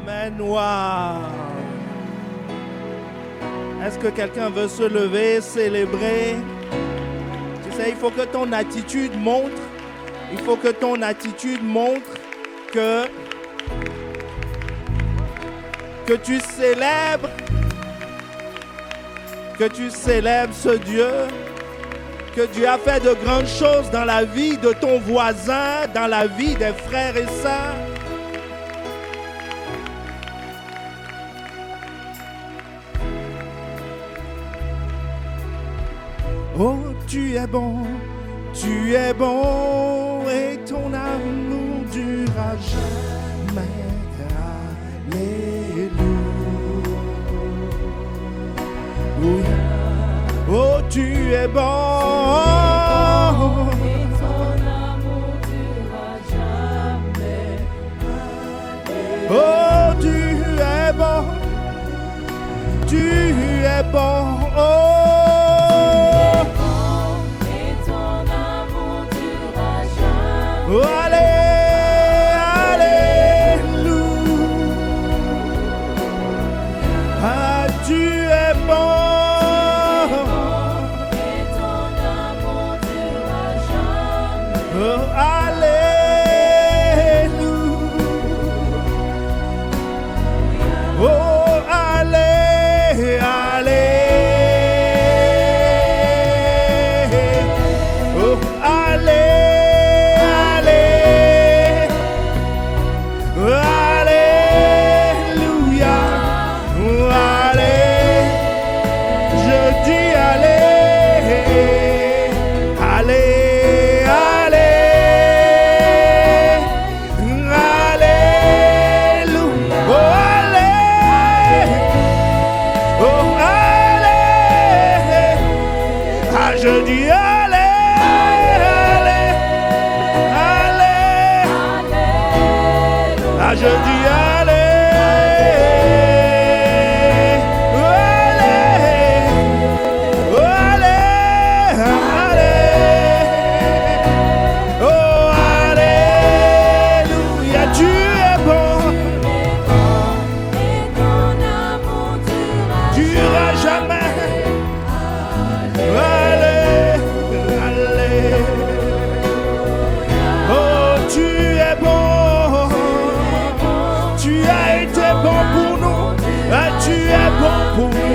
Amen. Wow. Est-ce que quelqu'un veut se lever, célébrer? Tu sais, il faut que ton attitude montre. Il faut que ton attitude montre que tu célèbres. Que tu célèbres ce Dieu. Que Dieu a fait de grandes choses dans la vie de ton voisin, dans la vie des frères et sœurs. Oh, tu es bon et ton amour durera jamais. Alléluia. Oh, tu es bon et ton amour durera jamais. Oh, tu es bon, oh. Oh, alléluia. Ah, tu es bon. Et ton amour durera jamais. Oh, alléluia. Oh, oh, je dis allez, ah, je dis pour nous.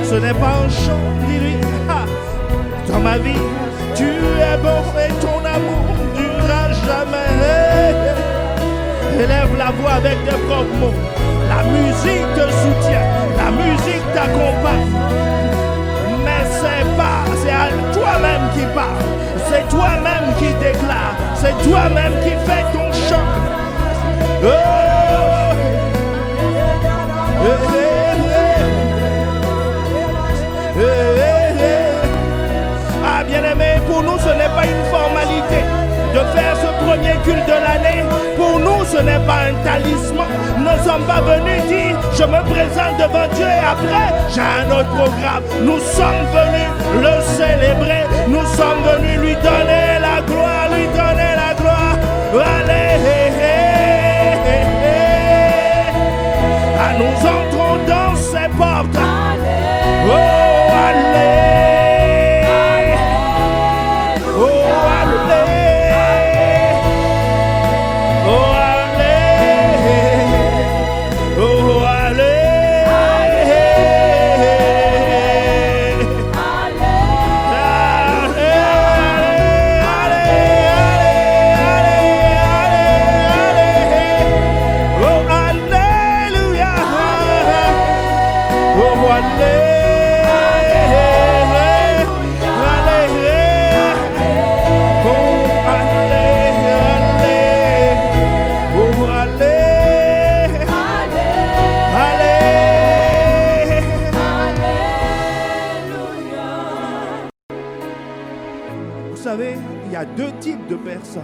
Ce n'est pas un chant, dis-lui, dans ma vie, tu es bon et ton amour durera jamais. Élève la voix avec tes propres mots. La musique te soutient, la musique t'accompagne. Mais c'est à toi-même qui parle, c'est toi-même qui déclare, c'est toi-même qui fait ton chant. Oh! Ah, bien-aimé, pour nous, ce n'est pas une formalité de faire ce premier culte de l'année. Pour nous, ce n'est pas un talisman. Nous ne sommes pas venus dire je me présente devant Dieu et après j'ai un autre programme. Nous sommes venus le célébrer. Nous sommes venus lui donner la gloire, lui donner la gloire. Allez, ah, nous entrons dans ses portes. Oh, allez. Il y a deux types de personnes.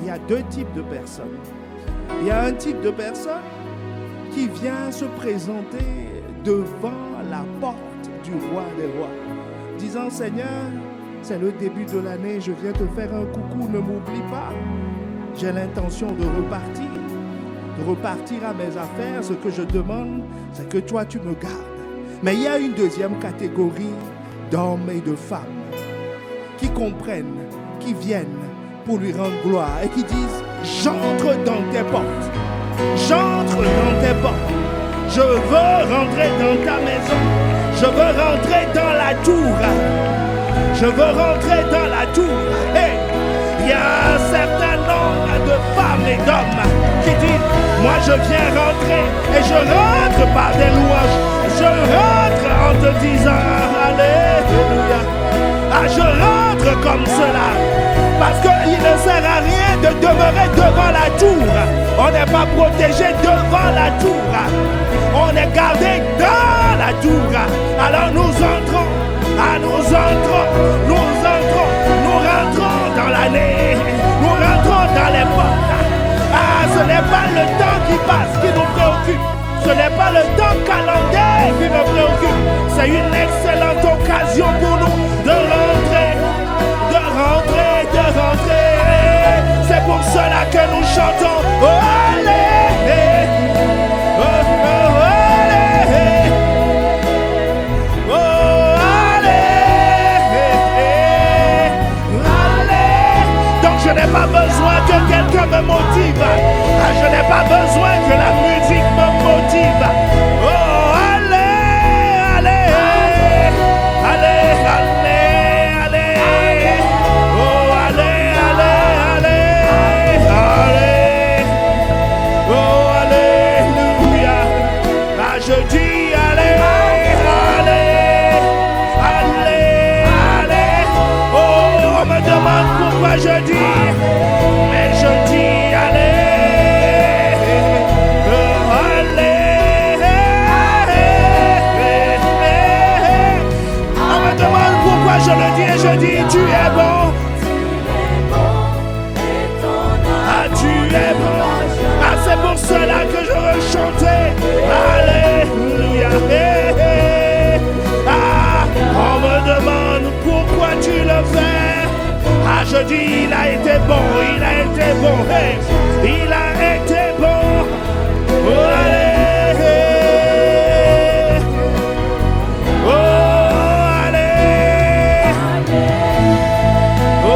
Il y a deux types de personnes. Il y a un type de personne qui vient se présenter devant la porte du roi des rois, disant Seigneur, c'est le début de l'année, je viens te faire un coucou, ne m'oublie pas. J'ai l'intention de repartir à mes affaires. Ce que je demande, c'est que toi tu me gardes. Mais il y a une deuxième catégorie d'hommes et de femmes qui comprennent, qui viennent pour lui rendre gloire et qui disent j'entre dans tes portes, j'entre dans tes portes, je veux rentrer dans ta maison, je veux rentrer dans la tour, je veux rentrer dans la tour. Hey, il y a un certain nombre de femmes et d'hommes qui disent moi je viens rentrer et je rentre par des louanges, je rentre en te disant alléluia. Ah, je rentre comme cela. Parce qu'il ne sert à rien de demeurer devant la tour. On n'est pas protégé devant la tour. On est gardé dans la tour. Alors nous entrons. Ah, nous rentrons dans l'année. Nous rentrons dans les portes. Ah, ce n'est pas le temps qui passe qui nous préoccupe. Ce n'est pas le temps calendaire qui me préoccupe. C'est une excellente occasion pour nous de rentrer. C'est pour cela que nous chantons. Oh, allez, oh, allez, oh, allez. Donc je n'ai pas besoin que quelqu'un me motive. Ah, je n'ai pas besoin que la musique me motive. Oh, je dis, mais je dis allez, on me demande pourquoi je le dis et je dis tu es bon. Ah, tu es bon. Ah, c'est pour cela que je veux chanter. Alléluia. Ah, on me demande pourquoi tu le fais. Ah, je dis, il a été bon, il a été bon, hey, il a été bon. Oh, allez, oh, allez, oh,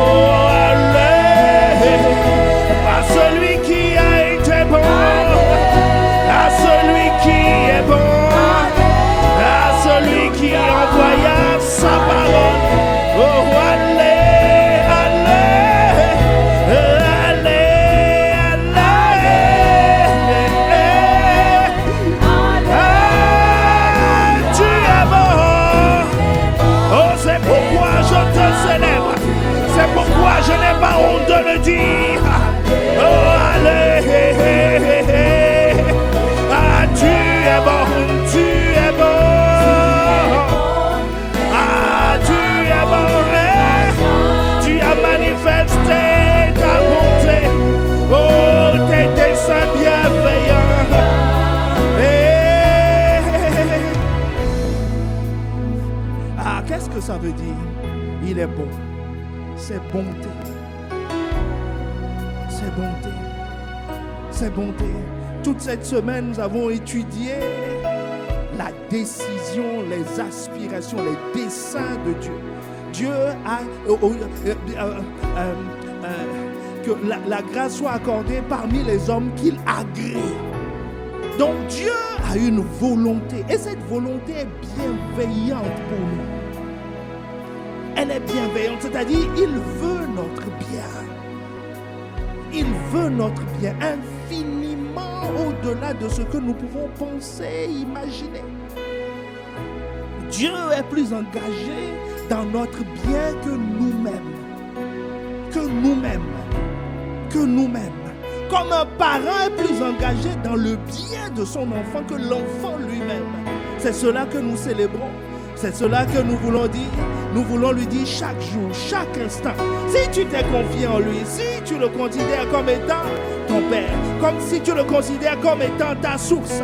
allez, à celui qui a été bon, à celui qui est bon, à celui qui envoya sa parole. Oh, allez. ça veut dire? Il est bon. C'est bonté. C'est bonté. C'est bonté. Toute cette semaine, nous avons étudié la décision, les aspirations, les desseins de Dieu. Dieu a que la grâce soit accordée parmi les hommes qu'il agrée. Donc Dieu a une volonté et cette volonté est bienveillante pour nous. Elle est bienveillante, c'est-à-dire il veut notre bien. Il veut notre bien infiniment au-delà de ce que nous pouvons penser, imaginer. Dieu est plus engagé dans notre bien que nous-mêmes. Que nous-mêmes. Que nous-mêmes. Comme un parent est plus engagé dans le bien de son enfant que l'enfant lui-même. C'est cela que nous célébrons. C'est cela que nous voulons dire. Nous voulons lui dire chaque jour, chaque instant. Si tu t'es confié en lui, si tu le considères comme étant ton père, comme si tu le considères comme étant ta source,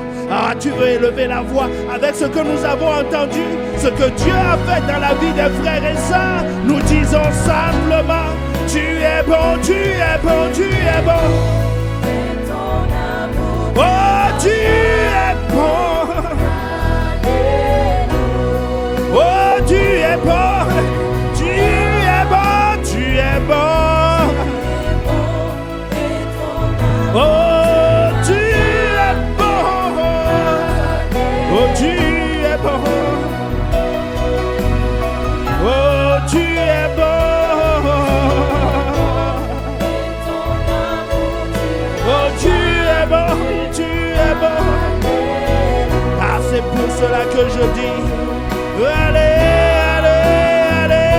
tu veux élever la voix avec ce que nous avons entendu, ce que Dieu a fait dans la vie des frères et sœurs. Nous disons simplement, tu es bon, tu es bon, tu es bon. Oh, tu es bon. Oh, tu es bon. Tu es bon, tu es bon. Oh, tu es bon. Oh, tu es bon. Oh, tu es bon. Oh, tu es bon, tu es bon. Ah, c'est pour cela que je dis, allez, allez, allez,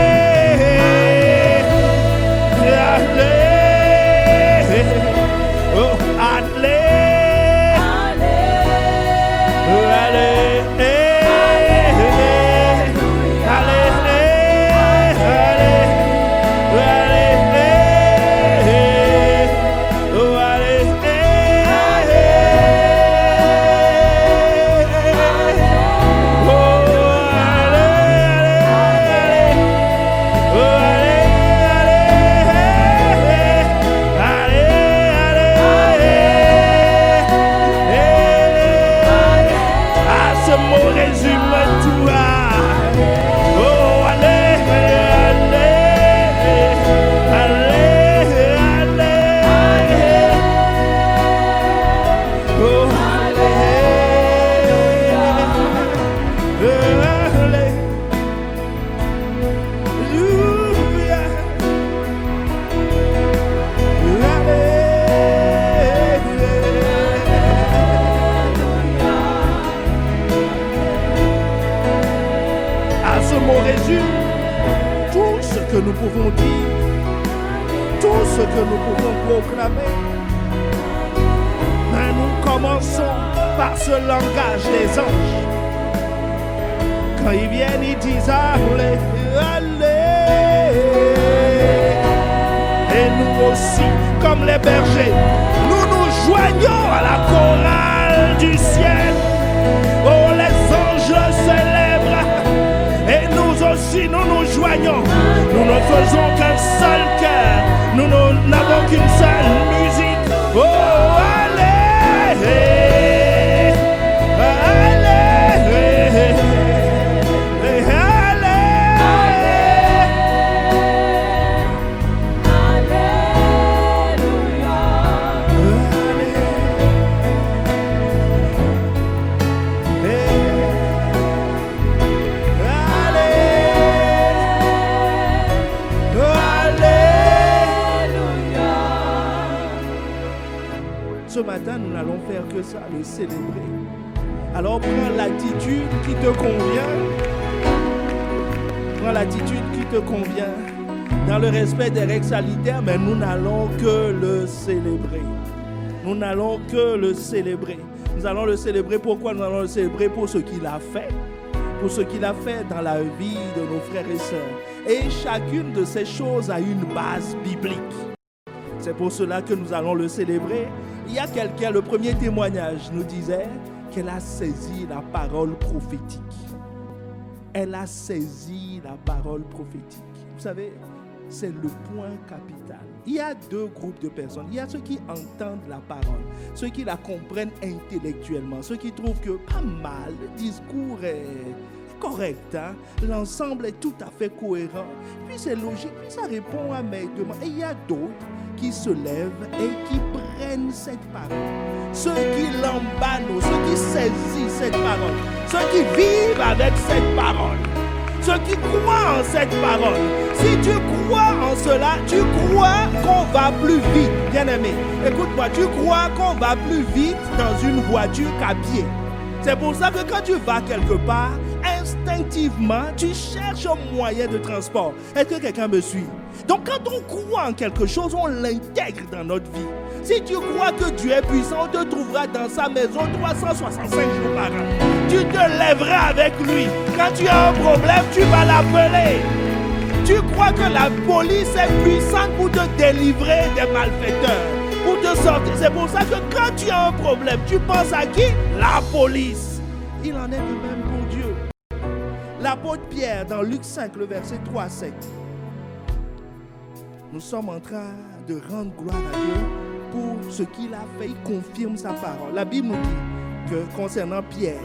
allez, oh, allez, que nous pouvons dire, tout ce que nous pouvons proclamer. Mais nous commençons par ce langage des anges. Quand ils viennent, ils disent allez, allez. Et nous aussi, comme les bergers, nous nous joignons à la chorale du ciel. Oh, les anges le célèbrent. Et nous aussi, nous nous joignons. Nous ne faisons qu'un seul cœur. Nous n'avons qu'une seule musique. Oh, allez, allez, ce matin, nous n'allons faire que ça, le célébrer. Alors prends l'attitude qui te convient. Prends l'attitude qui te convient. Dans le respect des règles sanitaires, mais nous n'allons que le célébrer. Nous n'allons que le célébrer. Nous allons le célébrer. Pourquoi nous allons le célébrer? Pour ce qu'il a fait. Pour ce qu'il a fait dans la vie de nos frères et sœurs. Et chacune de ces choses a une base biblique. C'est pour cela que nous allons le célébrer. Il y a quelqu'un, le premier témoignage nous disait qu'elle a saisi la parole prophétique. Elle a saisi la parole prophétique. Vous savez, c'est le point capital. Il y a deux groupes de personnes. Il y a ceux qui entendent la parole, ceux qui la comprennent intellectuellement, ceux qui trouvent que pas mal, le discours est correct, hein? L'ensemble est tout à fait cohérent. Puis c'est logique, puis ça répond à mes demandes. Et il y a d'autres qui se lèvent et qui prennent cette parole. Ceux qui l'emballent, ceux qui saisissent cette parole, ceux qui vivent avec cette parole, ceux qui croient en cette parole. Si tu crois en cela, tu crois qu'on va plus vite. Bien-aimé, écoute-moi, tu crois qu'on va plus vite dans une voiture qu'à pied. C'est pour ça que quand tu vas quelque part, instinctivement, tu cherches un moyen de transport. Est-ce que quelqu'un me suit? Donc quand on croit en quelque chose, on l'intègre dans notre vie. Si tu crois que Dieu est puissant, on te trouvera dans sa maison 365 jours par an. Tu te lèveras avec lui. Quand tu as un problème, tu vas l'appeler. Tu crois que la police est puissante pour te délivrer des malfaiteurs, pour te sortir. C'est pour ça que quand tu as un problème, tu penses à qui? La police. Il en est de même pour Dieu. L'apôtre Pierre, dans Luc 5, le verset 3 à 7. Nous sommes en train de rendre gloire à Dieu pour ce qu'il a fait. Il confirme sa parole. La Bible nous dit que concernant Pierre,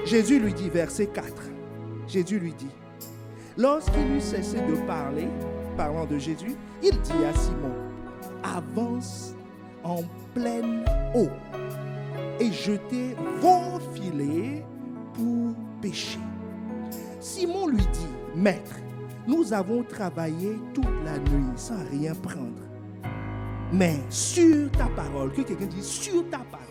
Jésus lui dit, verset 4, Jésus lui dit, lorsqu'il eut cessé de parler, parlant de Jésus, il dit à Simon, avance en pleine eau et jetez vos filets pour pêcher. Simon lui dit, maître, nous avons travaillé toute la nuit sans rien prendre. Mais sur ta parole, que quelqu'un dise sur ta parole.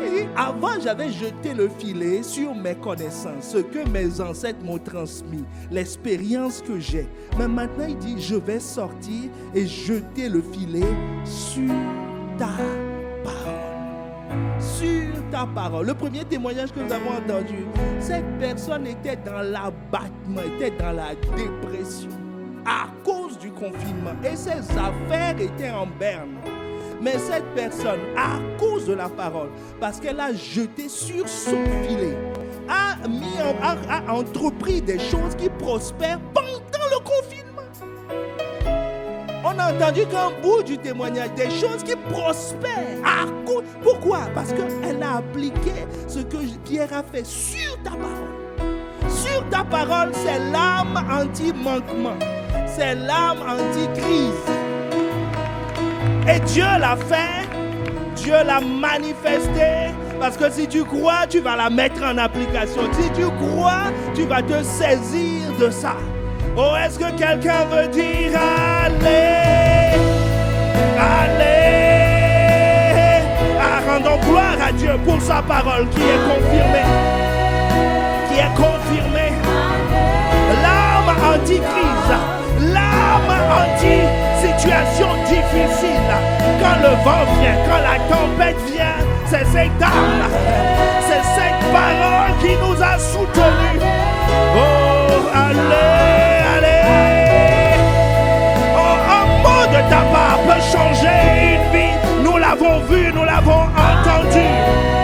Il dit, avant j'avais jeté le filet sur mes connaissances, ce que mes ancêtres m'ont transmis, l'expérience que j'ai. Mais maintenant il dit, je vais sortir et jeter le filet sur ta parole. Sur ta parole. Le premier témoignage que nous avons entendu, cette personne était dans l'abattement, était dans la dépression à cause du confinement et ses affaires étaient en berne. Mais cette personne, à cause de la parole, parce qu'elle a jeté sur son filet, a entrepris des choses qui prospèrent pendant le confinement. On a entendu qu'un bout du témoignage, des choses qui prospèrent. Pourquoi? Parce qu'elle a appliqué ce que Pierre a fait sur ta parole. Sur ta parole, c'est l'arme anti-manquement. C'est l'arme anti-crise. Et Dieu l'a fait. Dieu l'a manifesté. Parce que si tu crois, tu vas la mettre en application. Si tu crois, tu vas te saisir de ça. Oh, est-ce que quelqu'un veut dire allez, allez, rendons gloire à Dieu pour sa parole qui est confirmée, qui est confirmée. L'arme anti-crise, l'arme anti-situation difficile, quand le vent vient, quand la tempête vient, c'est cette arme, c'est cette parole qui nous a soutenus. Oh, allez. De ta part peut changer une vie. Nous l'avons vu, nous l'avons entendu.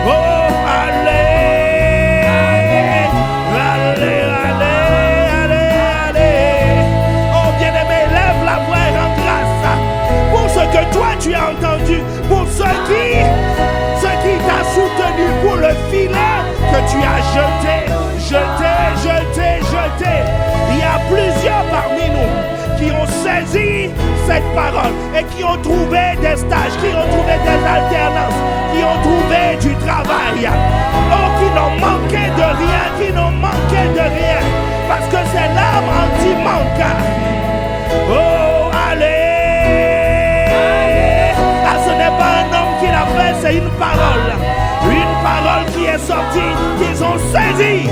Oh, allez, allez, allez, allez, allez. Oh, bien-aimé, lève la voix et rends grâce pour ce que toi tu as entendu, pour ce qui t'a soutenu, pour le filet que tu as jeté. Il y a plusieurs parmi nous qui ont saisi cette parole et qui ont trouvé des stages, qui ont trouvé des alternances, qui ont trouvé du travail, oh, qui n'ont manqué de rien, parce que c'est l'arme anti-manque. Oh, allez, ce n'est pas un homme qui l'a fait, c'est une parole qui est sortie, qu'ils ont saisi,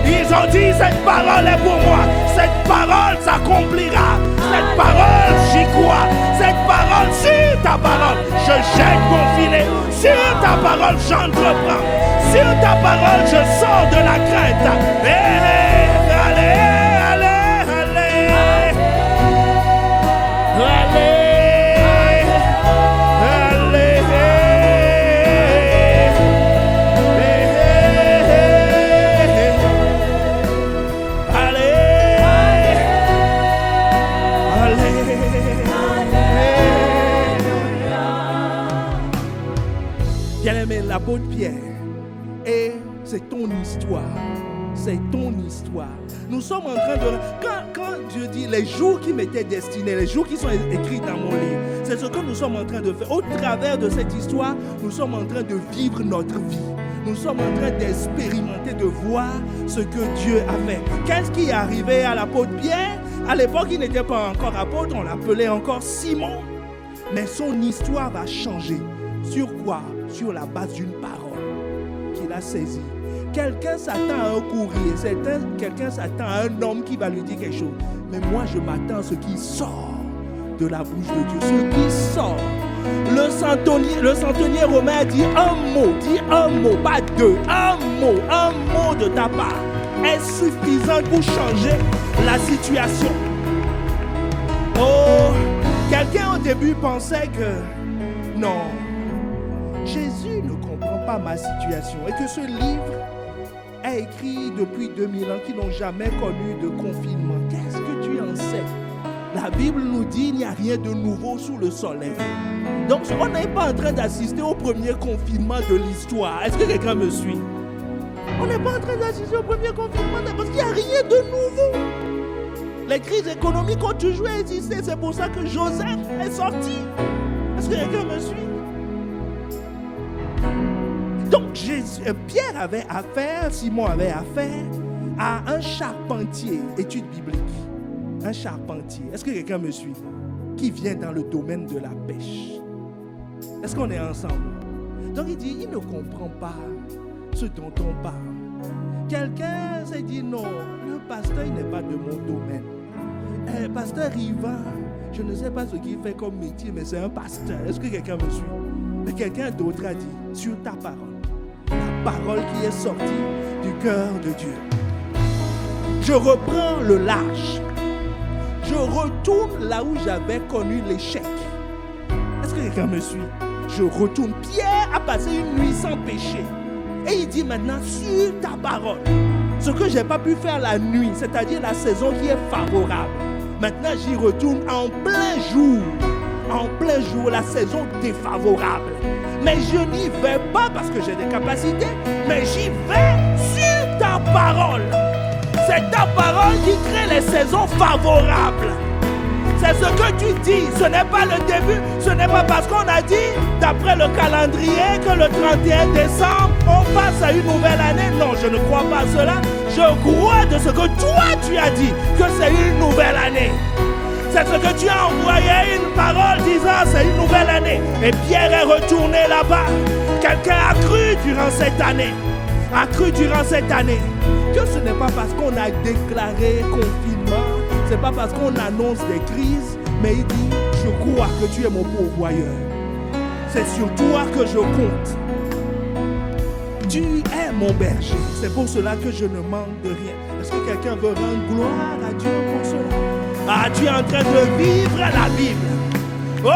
ils ont dit cette parole est pour moi, cette parole s'accomplira, cette parole j'y crois, cette parole sur ta parole, je jette mon filet, sur ta parole j'entreprends, sur ta parole je sors de la crainte. Allez, l'apôtre Pierre. Et c'est ton histoire. C'est ton histoire. Nous sommes en train de... Quand Dieu dit les jours qui m'étaient destinés, les jours qui sont écrits dans mon livre, c'est ce que nous sommes en train de faire. Au travers de cette histoire, nous sommes en train de vivre notre vie. Nous sommes en train d'expérimenter, de voir ce que Dieu a fait. Qu'est-ce qui est arrivé à l'apôtre Pierre? À l'époque, il n'était pas encore apôtre, on l'appelait encore Simon. Mais son histoire va changer. Sur quoi? Sur la base d'une parole qu'il a saisie. Quelqu'un s'attend à un courrier, quelqu'un s'attend à un homme qui va lui dire quelque chose. Mais moi, je m'attends à ce qui sort de la bouche de Dieu. Ce qui sort. Le centenier romain a dit un mot, pas deux. Un mot de ta part est suffisant pour changer la situation. Oh, quelqu'un au début pensait que non, Jésus ne comprend pas ma situation et que ce livre est écrit depuis 2000 ans qui n'ont jamais connu de confinement. Qu'est-ce que tu en sais? La Bible nous dit qu'il n'y a rien de nouveau sous le soleil. Donc on n'est pas en train d'assister au premier confinement de l'histoire. Est-ce que quelqu'un me suit? On n'est pas en train d'assister au premier confinement parce qu'il n'y a rien de nouveau. Les crises économiques ont toujours existé. C'est pour ça que Joseph est sorti. Est-ce que quelqu'un me suit? Donc Pierre avait affaire, Simon avait affaire à un charpentier, étude biblique. Un charpentier. Est-ce que quelqu'un me suit? Qui vient dans le domaine de la pêche. Est-ce qu'on est ensemble? Donc il dit, il ne comprend pas ce dont on parle. Quelqu'un s'est dit, non, le pasteur il n'est pas de mon domaine. Pasteur Riva, je ne sais pas ce qu'il fait comme métier, mais c'est un pasteur. Est-ce que quelqu'un me suit? Mais quelqu'un d'autre a dit, sur ta parole, la parole qui est sortie du cœur de Dieu. Je reprends le large. Je retourne là où j'avais connu l'échec. Est-ce que quelqu'un me suit? Je retourne. Pierre a passé une nuit sans péché. Et il dit maintenant, sur ta parole, ce que je n'ai pas pu faire la nuit, c'est-à-dire la saison qui est favorable. Maintenant, j'y retourne en plein jour. En plein jour, la saison défavorable. Mais je n'y vais pas parce que j'ai des capacités, mais j'y vais sur ta parole. C'est ta parole qui crée les saisons favorables. C'est ce que tu dis. Ce n'est pas le début. Ce n'est pas parce qu'on a dit, d'après le calendrier, que le 31 décembre, on passe à une nouvelle année. Non, je ne crois pas à cela. Je crois de ce que toi, tu as dit, que c'est une nouvelle année. C'est ce que tu as envoyé, une parole disant, c'est une nouvelle année. Et Pierre est retourné là-bas. Quelqu'un a cru durant cette année. Que ce n'est pas parce qu'on a déclaré confinement, c'est pas parce qu'on annonce des crises, mais il dit, je crois que tu es mon pourvoyeur. C'est sur toi que je compte. Tu es mon berger. C'est pour cela que je ne manque de rien. Est-ce que quelqu'un veut rendre gloire à Dieu pour cela? Ah, tu es en train de vivre la Bible. Oh,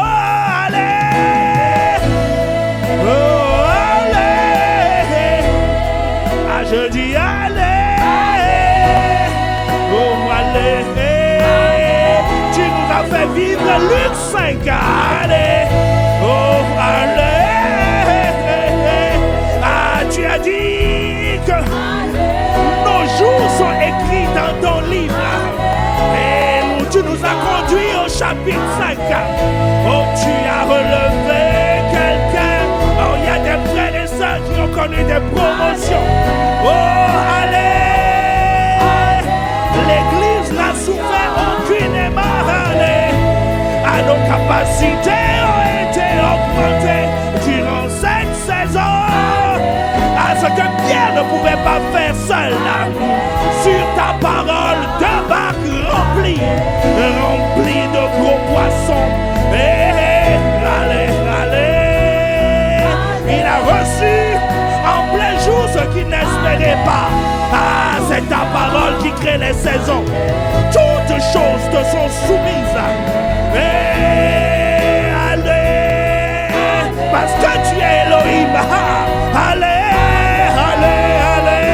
allez! Oh, allez! Ah, je dis allez! Oh, allez! Tu nous as fait vivre Luc 5. Allez! Oh, allez! Ah, tu as dit que nos jours sont écrits dans ton livre. Et tu nous as conduits au chapitre 5. Oh, tu as relevé quelqu'un. Oh, il y a des frères et sœurs qui ont connu des promotions. Oh, allez! L'Église n'a souffert aucunement. Allez! Ah, nos capacités ont été augmentées durant cette saison. À ce que Pierre ne pouvait pas faire seul. Sur ta parole, deux barques remplies de gros poissons. Allez, allez. Il a reçu en plein jour ce qu'il n'espérait pas. Ah, c'est ta parole qui crée les saisons. Toutes choses te sont soumises. Allez, parce que tu es Elohim. Allez, allez, allez,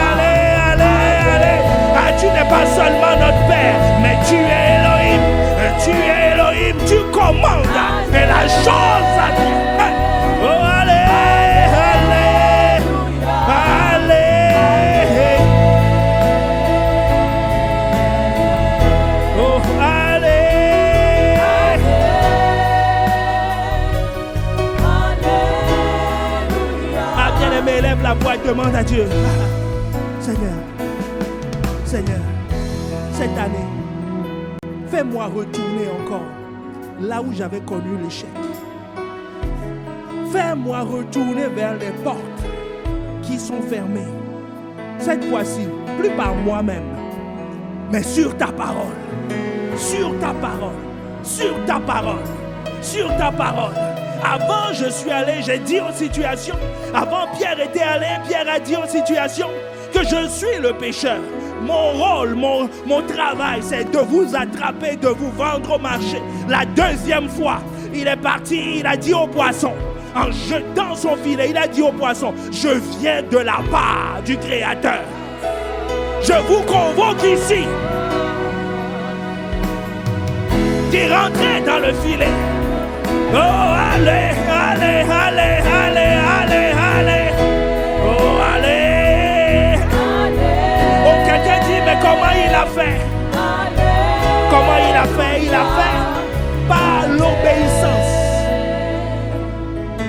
allez, allez, allez. Ah, tu n'es pas seulement notre Père, mais tu es Elohim. Tu es Elohim, tu commandes. Et la chose a dit. Oh, allez, Demande à Dieu, Seigneur, Seigneur, cette année, fais-moi retourner encore là où j'avais connu l'échec. Fais-moi retourner vers les portes qui sont fermées. Cette fois-ci, plus par moi-même, mais sur ta parole. Sur ta parole. Sur ta parole. Sur ta parole. Avant, je suis allé, j'ai dit aux situations. Avant, Pierre était allé, Pierre a dit aux situations que je suis le pécheur. Mon rôle, mon travail, c'est de vous attraper, de vous vendre au marché. La deuxième fois, il est parti, il a dit au poisson, en jetant son filet, il a dit au poisson, je viens de la part du Créateur. Je vous convoque ici. D'y rentrer dans le filet. Oh, allez, allez, allez, allez, allez, allez. Oh, allez. Oh, quelqu'un dit, mais comment il a fait? Comment il a fait? Il a fait par l'obéissance.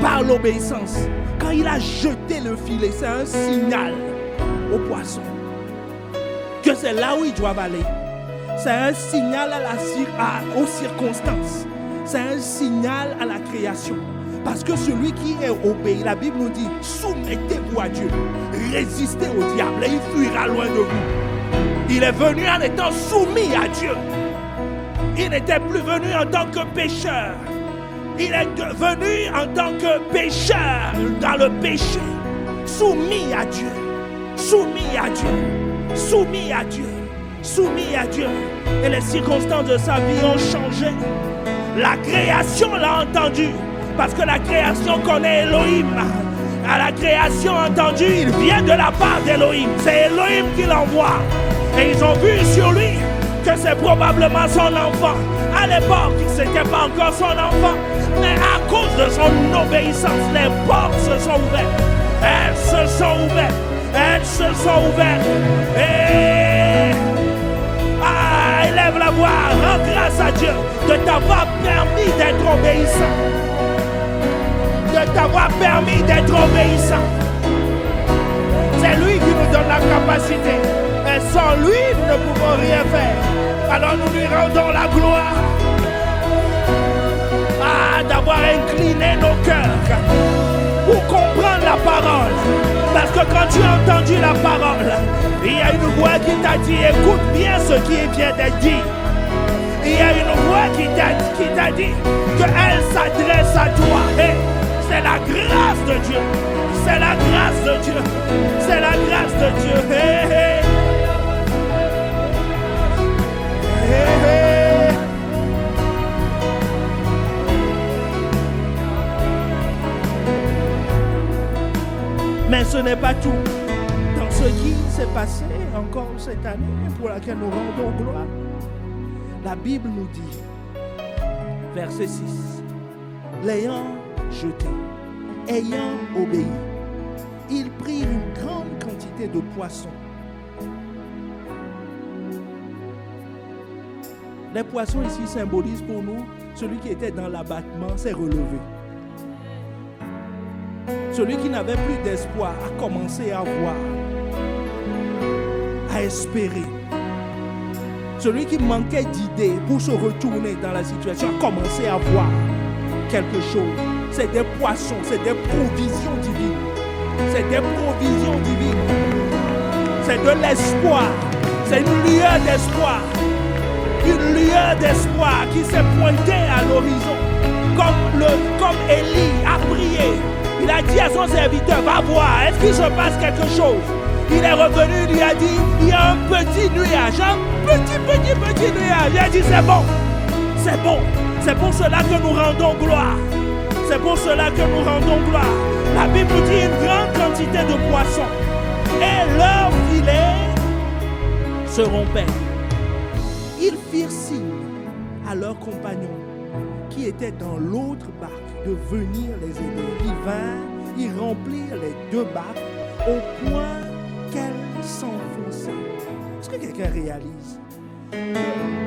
Par l'obéissance. Quand il a jeté le filet, c'est un signal au poisson que c'est là où ils doivent aller. C'est un signal aux circonstances. C'est un signal à la création. Parce que celui qui est obéi, la Bible nous dit, soumettez-vous à Dieu, résistez au diable et il fuira loin de vous. Il est venu en étant soumis à Dieu. Il n'était plus venu en tant que pécheur. Il est venu en tant que pécheur dans le péché. Soumis à Dieu. Soumis à Dieu. Soumis à Dieu. Soumis à Dieu. Et les circonstances de sa vie ont changé. La création l'a entendu. Parce que la création connaît Elohim. À la création entendue, il vient de la part d'Elohim. C'est Elohim qui l'envoie. Et ils ont vu sur lui que c'est probablement son enfant. À l'époque, ce n'était pas encore son enfant. Mais à cause de son obéissance, les portes se sont ouvertes. Elles se sont ouvertes. Elles se sont ouvertes. Et élève la voix, rends grâce à Dieu de t'avoir permis d'être obéissant. De t'avoir permis d'être obéissant. C'est lui qui nous donne la capacité. Et sans lui, nous ne pouvons rien faire. Alors nous lui rendons la gloire. D'avoir incliné nos cœurs pour comprendre la parole. Parce que quand tu as entendu la parole, il y a une voix qui t'a dit, écoute bien ce qui vient d'être dit. Il y a une voix qui t'a dit qu'elle s'adresse à toi. Et c'est la grâce de Dieu. C'est la grâce de Dieu. C'est la grâce de Dieu. Hey, hey. Hey, hey. Mais ce n'est pas tout. Dans ce qui s'est passé encore cette année, pour laquelle nous rendons gloire, la Bible nous dit, verset 6, l'ayant jeté, ayant obéi, ils prirent une grande quantité de poissons. Les poissons ici symbolisent pour nous celui qui était dans l'abattement s'est relevé. Celui qui n'avait plus d'espoir a commencé à voir, à espérer. Celui qui manquait d'idées pour se retourner dans la situation a commencé à voir quelque chose. C'est des poissons, c'est des provisions divines. C'est des provisions divines. C'est de l'espoir. C'est une lueur d'espoir. Une lueur d'espoir qui s'est pointée à l'horizon. Comme Élie a prié. Il a dit à son serviteur, va voir, est-ce qu'il se passe quelque chose? Il est revenu, il lui a dit, il y a un petit nuage, un petit nuage. Il a dit, c'est bon, c'est bon. C'est pour cela que nous rendons gloire. C'est pour cela que nous rendons gloire. La Bible nous dit une grande quantité de poissons. Et leurs filets se rompèrent. Ils firent signe à leurs compagnons qui étaient dans l'autre barque de venir les aider. Ils vinrent, ils remplirent les deux barques au point qu'elles s'enfonçaient. Est-ce que quelqu'un réalise?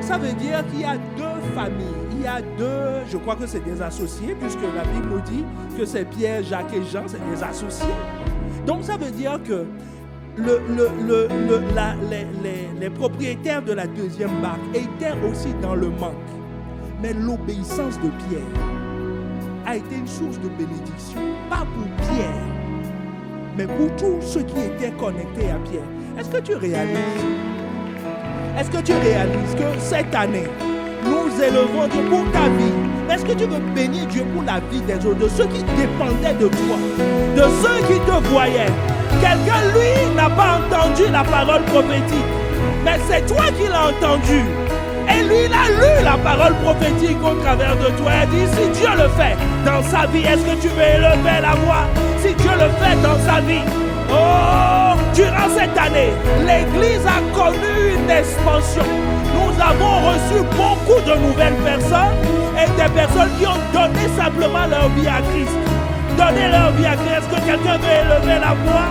Ça veut dire qu'il y a deux familles. Il y a deux, je crois que c'est des associés, puisque la Bible nous dit que c'est Pierre, Jacques et Jean, c'est des associés. Donc ça veut dire que les propriétaires de la deuxième barque étaient aussi dans le manque. Mais l'obéissance de Pierre a été une source de bénédiction, pas pour Pierre, mais pour tous ceux qui étaient connectés à Pierre. Est-ce que tu réalises? Est-ce que tu réalises que cette année, nous élevons Dieu pour ta vie? Est-ce que tu veux bénir Dieu pour la vie des autres, de ceux qui dépendaient de toi, de ceux qui te voyaient? Quelqu'un, lui, n'a pas entendu la parole prophétique, mais c'est toi qui l'as entendu. Et lui, il a lu la parole prophétique au travers de toi. Il dit, si Dieu le fait dans sa vie, est-ce que tu veux élever la voix? Si Dieu le fait dans sa vie, oh, durant cette année, l'Église a connu une expansion. Nous avons reçu beaucoup de nouvelles personnes et des personnes qui ont donné simplement leur vie à Christ. Donner leur vie à Christ. Est-ce que quelqu'un veut élever la voix?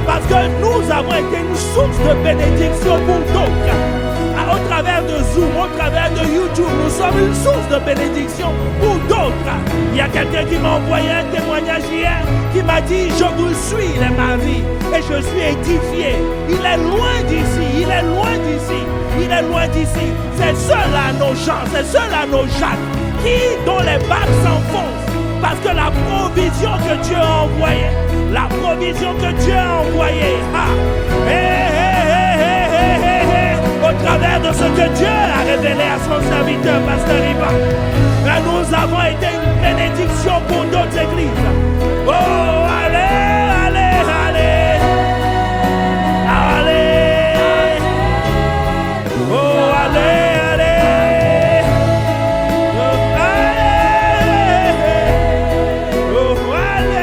Parce que nous avons été une source de bénédiction pour d'autres. Au travers de Zoom, au travers de YouTube, nous sommes une source de bénédiction pour d'autres. Il y a quelqu'un qui m'a envoyé un témoignage hier, qui m'a dit, je vous suis, il est ma vie, et je suis édifié. Il est loin d'ici, il est loin d'ici, il est loin d'ici. C'est ceux-là nos gens, c'est ceux-là nos Jacques, dont les bacs s'enfoncent. Parce que la provision que Dieu a envoyée, la provision que Dieu a envoyée, au travers de ce que Dieu a révélé à son serviteur, Pasteur Ivan, nous avons été une bénédiction pour d'autres églises. Oh, allez, allez, allez, allez, oh, allez, allez, oh, allez, oh, allez,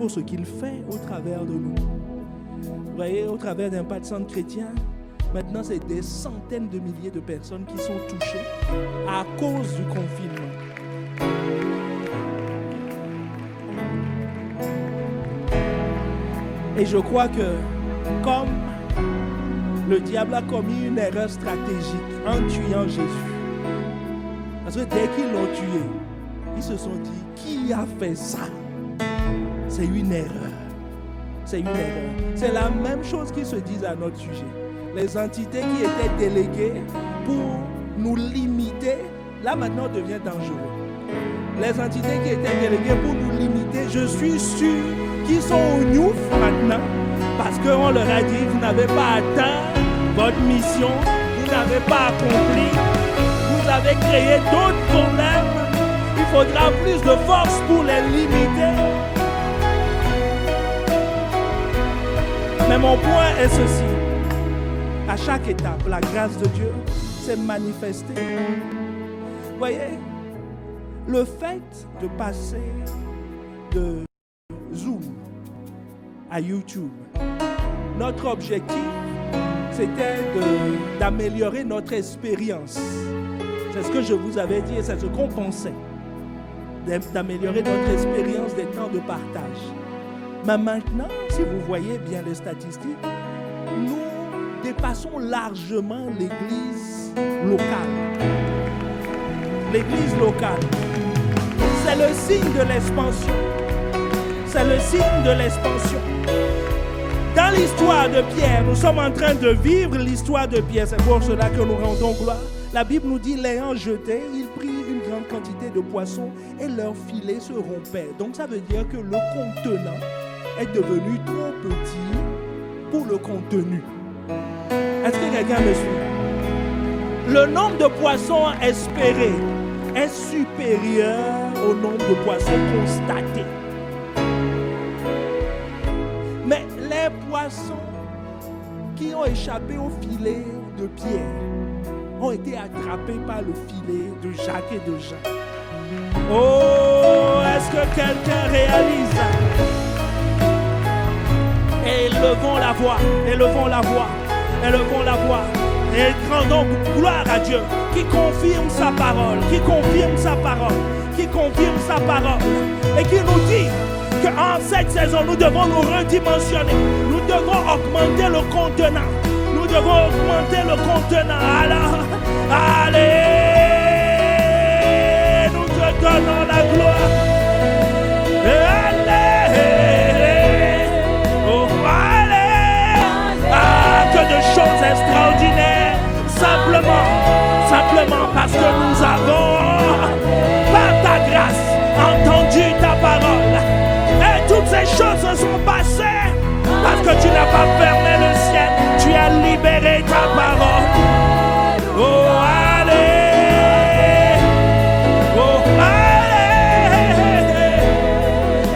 ce qu'il fait au travers de nous. Vous voyez, au travers d'Impact Centre Chrétien, maintenant c'est des centaines de milliers de personnes qui sont touchées à cause du confinement. Et je crois que comme le diable a commis une erreur stratégique en tuant Jésus, parce que dès qu'ils l'ont tué, ils se sont dit, qui a fait ça? C'est une erreur. C'est une erreur. C'est la même chose qu'ils se disent à notre sujet. Les entités qui étaient déléguées pour nous limiter, là maintenant devient dangereux. Les entités qui étaient déléguées pour nous limiter, je suis sûr qu'ils sont au Niouf maintenant, parce qu'on leur a dit, vous n'avez pas atteint votre mission, vous n'avez pas accompli, vous avez créé d'autres problèmes, il faudra plus de force pour les limiter. Mais mon point est ceci. À chaque étape, la grâce de Dieu s'est manifestée. Vous voyez, le fait de passer de Zoom à YouTube, notre objectif, c'était d'améliorer notre expérience. C'est ce que je vous avais dit et c'est ce qu'on pensait. D'améliorer notre expérience des temps de partage. Mais maintenant, si vous voyez bien les statistiques, nous dépassons largement l'église locale. L'église locale, c'est le signe de l'expansion. C'est le signe de l'expansion. Dans l'histoire de Pierre, nous sommes en train de vivre l'histoire de Pierre. C'est pour cela que nous rendons gloire. La Bible nous dit, l'ayant jeté, il prit une grande quantité de poissons et leur filet se rompait. Donc ça veut dire que le contenant est devenu trop petit pour le contenu. Est-ce que quelqu'un me suit? Le nombre de poissons espérés est supérieur au nombre de poissons constatés. Mais les poissons qui ont échappé au filet de Pierre ont été attrapés par le filet de Jacques et de Jean. Oh, est-ce que quelqu'un réalise? Élevons la voix, élevons la voix, élevons la voix. Et rendons gloire à Dieu qui confirme sa parole, qui confirme sa parole, qui confirme sa parole. Et qui nous dit qu'en cette saison, nous devons nous redimensionner. Nous devons augmenter le contenant. Nous devons augmenter le contenant. Alors, allez, nous te donnons la gloire. Allez, oh, allez. Ah, que de choses extraordinaires. Simplement parce que nous avons, par ta grâce, entendu ta parole. Et toutes ces choses se sont passées parce que tu n'as pas fermé le ciel. Tu as libéré ta parole. Oh, allez. Oh,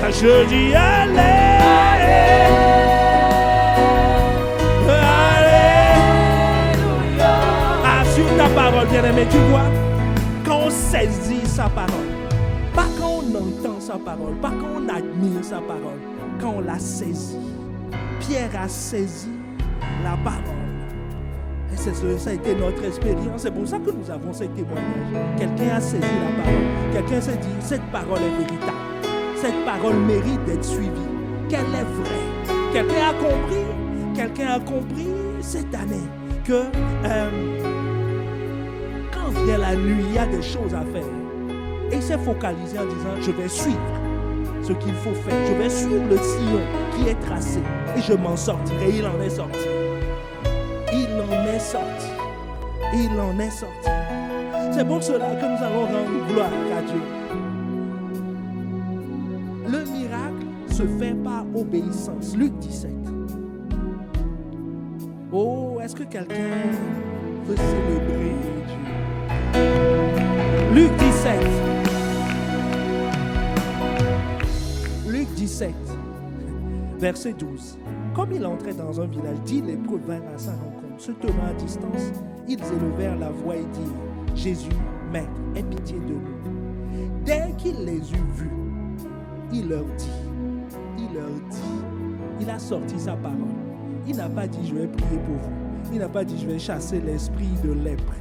allez. Je dis allez. Ta parole, bien-aimé, tu vois, quand on saisit sa parole, pas quand on entend sa parole, pas quand on admire sa parole, quand on la saisit. Pierre a saisi la parole. Et ça a été notre expérience. C'est pour ça que nous avons ces témoignages. Quelqu'un a saisi la parole. Quelqu'un s'est dit, cette parole est véritable. Cette parole mérite d'être suivie. Qu'elle est vraie. Quelqu'un a compris cette année que vient la nuit, il y a des choses à faire. Et il s'est focalisé en disant, je vais suivre ce qu'il faut faire. Je vais suivre le sillon qui est tracé. Et je m'en sortirai. Il en est sorti. Il en est sorti. Il en est sorti. C'est pour cela que nous allons rendre gloire à Dieu. Le miracle se fait par obéissance. Luc 17. Oh, est-ce que quelqu'un veut célébrer Dieu? Luc 17. Luc 17, verset 12. Comme il entrait dans un village, 10 lépreux vinrent à sa rencontre. Se tenant à distance, ils élevèrent la voix et dirent, Jésus, Maître, aie pitié de nous. Dès qu'il les eut vus, il leur dit, il a sorti sa parole. Il n'a pas dit, je vais prier pour vous. Il n'a pas dit, je vais chasser l'esprit de lèpre.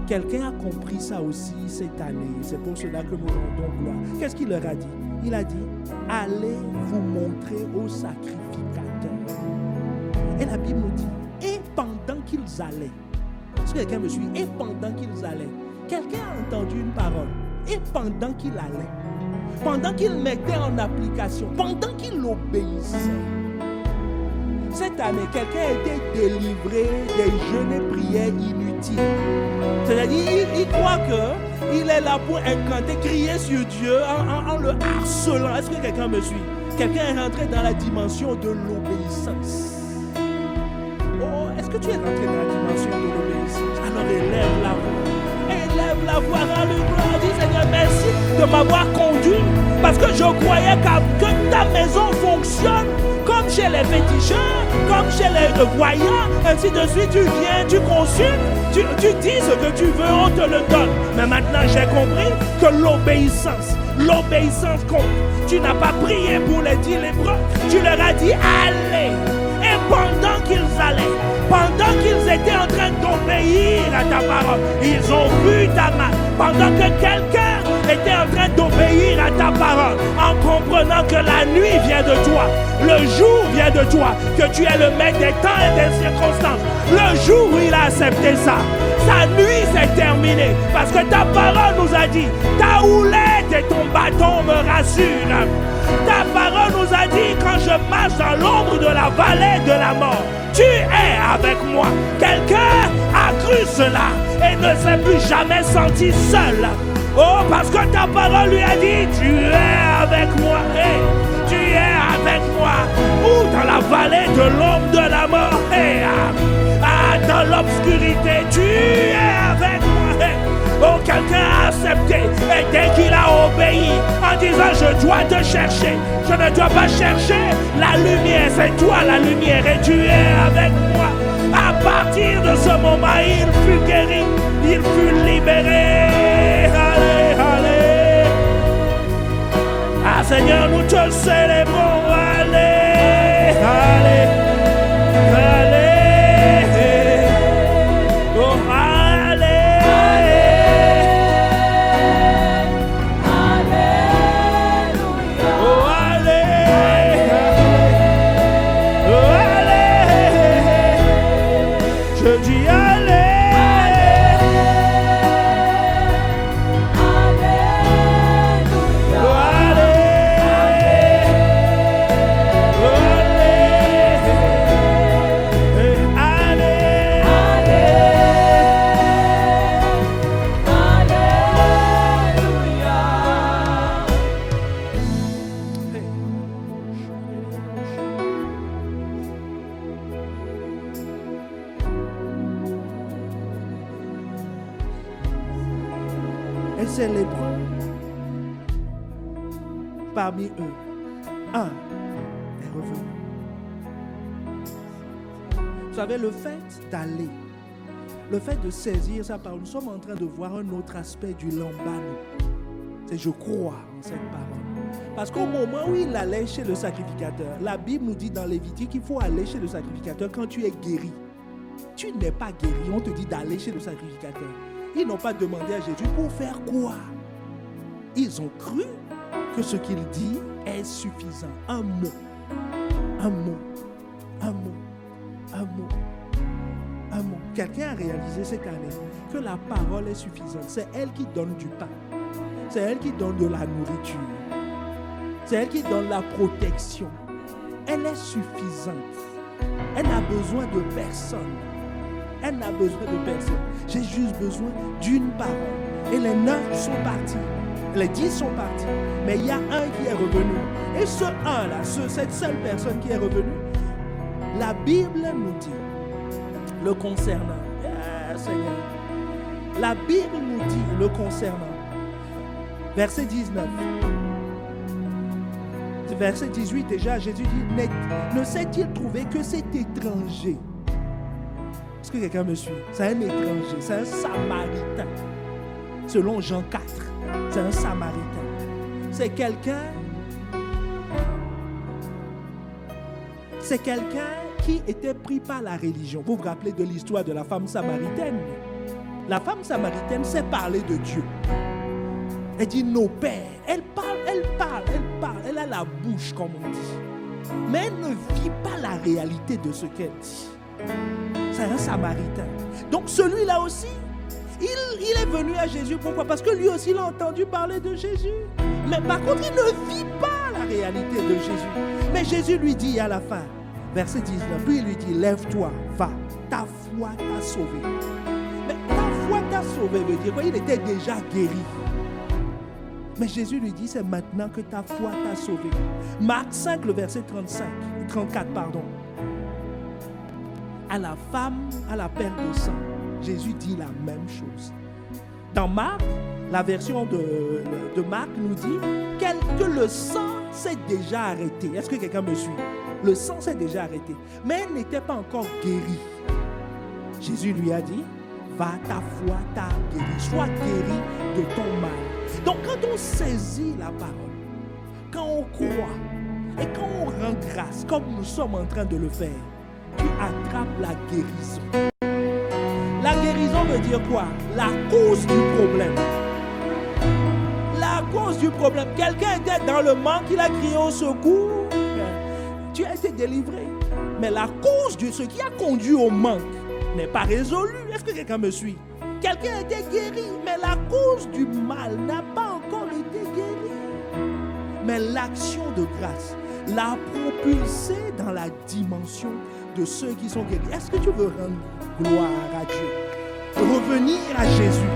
Quelqu'un a compris ça aussi cette année. C'est pour cela que nous rendons gloire. Qu'est-ce qu'il leur a dit? Il a dit, allez vous montrer au sacrificateur. Et la Bible nous dit, et pendant qu'ils allaient, est-ce que quelqu'un me suit? Et pendant qu'ils allaient, quelqu'un a entendu une parole. Et pendant qu'il allait, pendant qu'il mettait en application, pendant qu'il obéissait, cette année, quelqu'un a été délivré des jeûnes et prières inutiles. C'est-à-dire, il croit qu'il est là pour incanter, crier sur Dieu en le harcelant. Est-ce que quelqu'un me suit? Quelqu'un est rentré dans la dimension de l'obéissance. Oh, est-ce que tu es rentré dans la dimension de l'obéissance? Alors élève la voix. Élève la voix, rends-lui gloire. Dis Seigneur, merci de m'avoir conduit. Parce que je croyais que ta maison fonctionne comme chez les féticheurs, comme chez les voyants, ainsi de suite. Tu viens, tu consultes, tu dis ce que tu veux, on te le donne. Mais maintenant, j'ai compris que l'obéissance compte. Tu n'as pas prié pour les 10 lépreux, tu leur as dit allez. Et pendant qu'ils allaient, pendant qu'ils étaient en train d'obéir à ta parole, ils ont vu ta main. Pendant que quelqu'un était en train d'obéir à ta parole, en comprenant que la nuit vient de toi, le jour vient de toi, que tu es le maître des temps et des circonstances. Le jour où il a accepté ça, sa nuit s'est terminée. Parce que ta parole nous a dit, ta houlette et ton bâton me rassurent. Ta parole nous a dit, quand je marche dans l'ombre de la vallée de la mort, tu es avec moi. Quelqu'un a cru cela et ne s'est plus jamais senti seul. Oh, parce que ta parole lui a dit, tu es avec moi. Hey, tu es avec moi. Ou dans la vallée de l'ombre de la mort. Hey, dans l'obscurité, tu es avec moi. Hey. Oh, quelqu'un a accepté. Et dès qu'il a obéi, en disant, je dois te chercher. Je ne dois pas chercher la lumière. C'est toi la lumière et tu es avec moi. À partir de ce moment, il fut guéri. il fut libéré. Allez, allez. Ah Seigneur, nous te célébrons. Allez, allez, allez. Oh, allez. Oh, allez. Oh, allez. Je dis allez. Et ces lépreux, parmi eux, un est revenu. Vous savez, le fait d'aller, le fait de saisir sa parole, nous sommes en train de voir un autre aspect du lambano. C'est je crois en cette parole. Parce qu'au moment où il allait chez le sacrificateur, la Bible nous dit dans Lévitique qu'il faut aller chez le sacrificateur quand tu es guéri. Tu n'es pas guéri, on te dit d'aller chez le sacrificateur. Ils n'ont pas demandé à Jésus pour faire quoi. Ils ont cru que ce qu'il dit est suffisant. Un mot, un mot, un mot, un mot, un mot. Quelqu'un a réalisé cette année que la parole est suffisante. C'est elle qui donne du pain. C'est elle qui donne de la nourriture. C'est elle qui donne la protection. Elle est suffisante. Elle n'a besoin de personne. Elle n'a besoin de personne. J'ai juste besoin d'une parole. Et les 9 sont partis. Les 10 sont partis. Mais il y a un qui est revenu. Et ce un-là, cette seule personne qui est revenue, la Bible nous dit, le concernant, Seigneur, la Bible nous dit le concernant, verset 19, verset 18 déjà, Jésus dit, ne s'est-il trouvé que cet étranger? Est-ce que quelqu'un me suit? C'est un étranger, c'est un samaritain. Selon Jean 4, c'est un samaritain. C'est quelqu'un qui était pris par la religion. Vous vous rappelez de l'histoire de la femme samaritaine? La femme samaritaine sait parler de Dieu. Elle dit nos pères. Elle parle. Elle a la bouche, comme on dit. Mais elle ne vit pas la réalité de ce qu'elle dit. C'est un samaritain. Donc celui-là aussi, il est venu à Jésus. Pourquoi? Parce que lui aussi, il a entendu parler de Jésus. Mais par contre, il ne vit pas la réalité de Jésus. Mais Jésus lui dit à la fin, verset 19, puis il lui dit, lève-toi, va, ta foi t'a sauvé. Mais ta foi t'a sauvé veut dire quoi? Il était déjà guéri. Mais Jésus lui dit, c'est maintenant que ta foi t'a sauvé. Marc 5, le verset 34, pardon. À la femme, à la perte de sang, Jésus dit la même chose. Dans Marc, la version de Marc nous dit que le sang s'est déjà arrêté. Est-ce que quelqu'un me suit? Le sang s'est déjà arrêté. Mais elle n'était pas encore guérie. Jésus lui a dit, va, ta foi t'a guéri. Sois guéri de ton mal. Donc quand on saisit la parole, quand on croit et quand on rend grâce, comme nous sommes en train de le faire, tu attrapes la guérison. La guérison veut dire quoi? La cause du problème. La cause du problème. Quelqu'un était dans le manque, il a crié au secours. Tu as été délivré. Mais la cause de ce qui a conduit au manque n'est pas résolue. Est-ce que quelqu'un me suit? Quelqu'un était guéri, mais la cause du mal n'a pas encore été guérie. Mais l'action de grâce l'a propulsé dans la dimension de ceux qui sont guéris. Est-ce que tu veux rendre gloire à Dieu? Revenir à Jésus.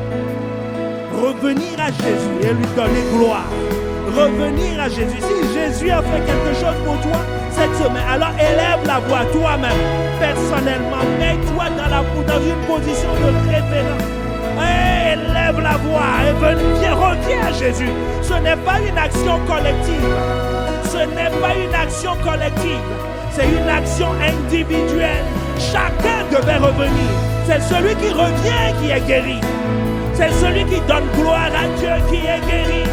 Revenir à Jésus et lui donner gloire. Revenir à Jésus. Si Jésus a fait quelque chose pour toi cette semaine, alors élève la voix toi-même, personnellement. Mets-toi dans une position de référence. Élève la voix et reviens à Jésus. Ce n'est pas une action collective. Ce n'est pas une action collective. C'est une action individuelle. chacun devait revenir. C'est celui qui revient qui est guéri. C'est celui qui donne gloire à Dieu qui est guéri.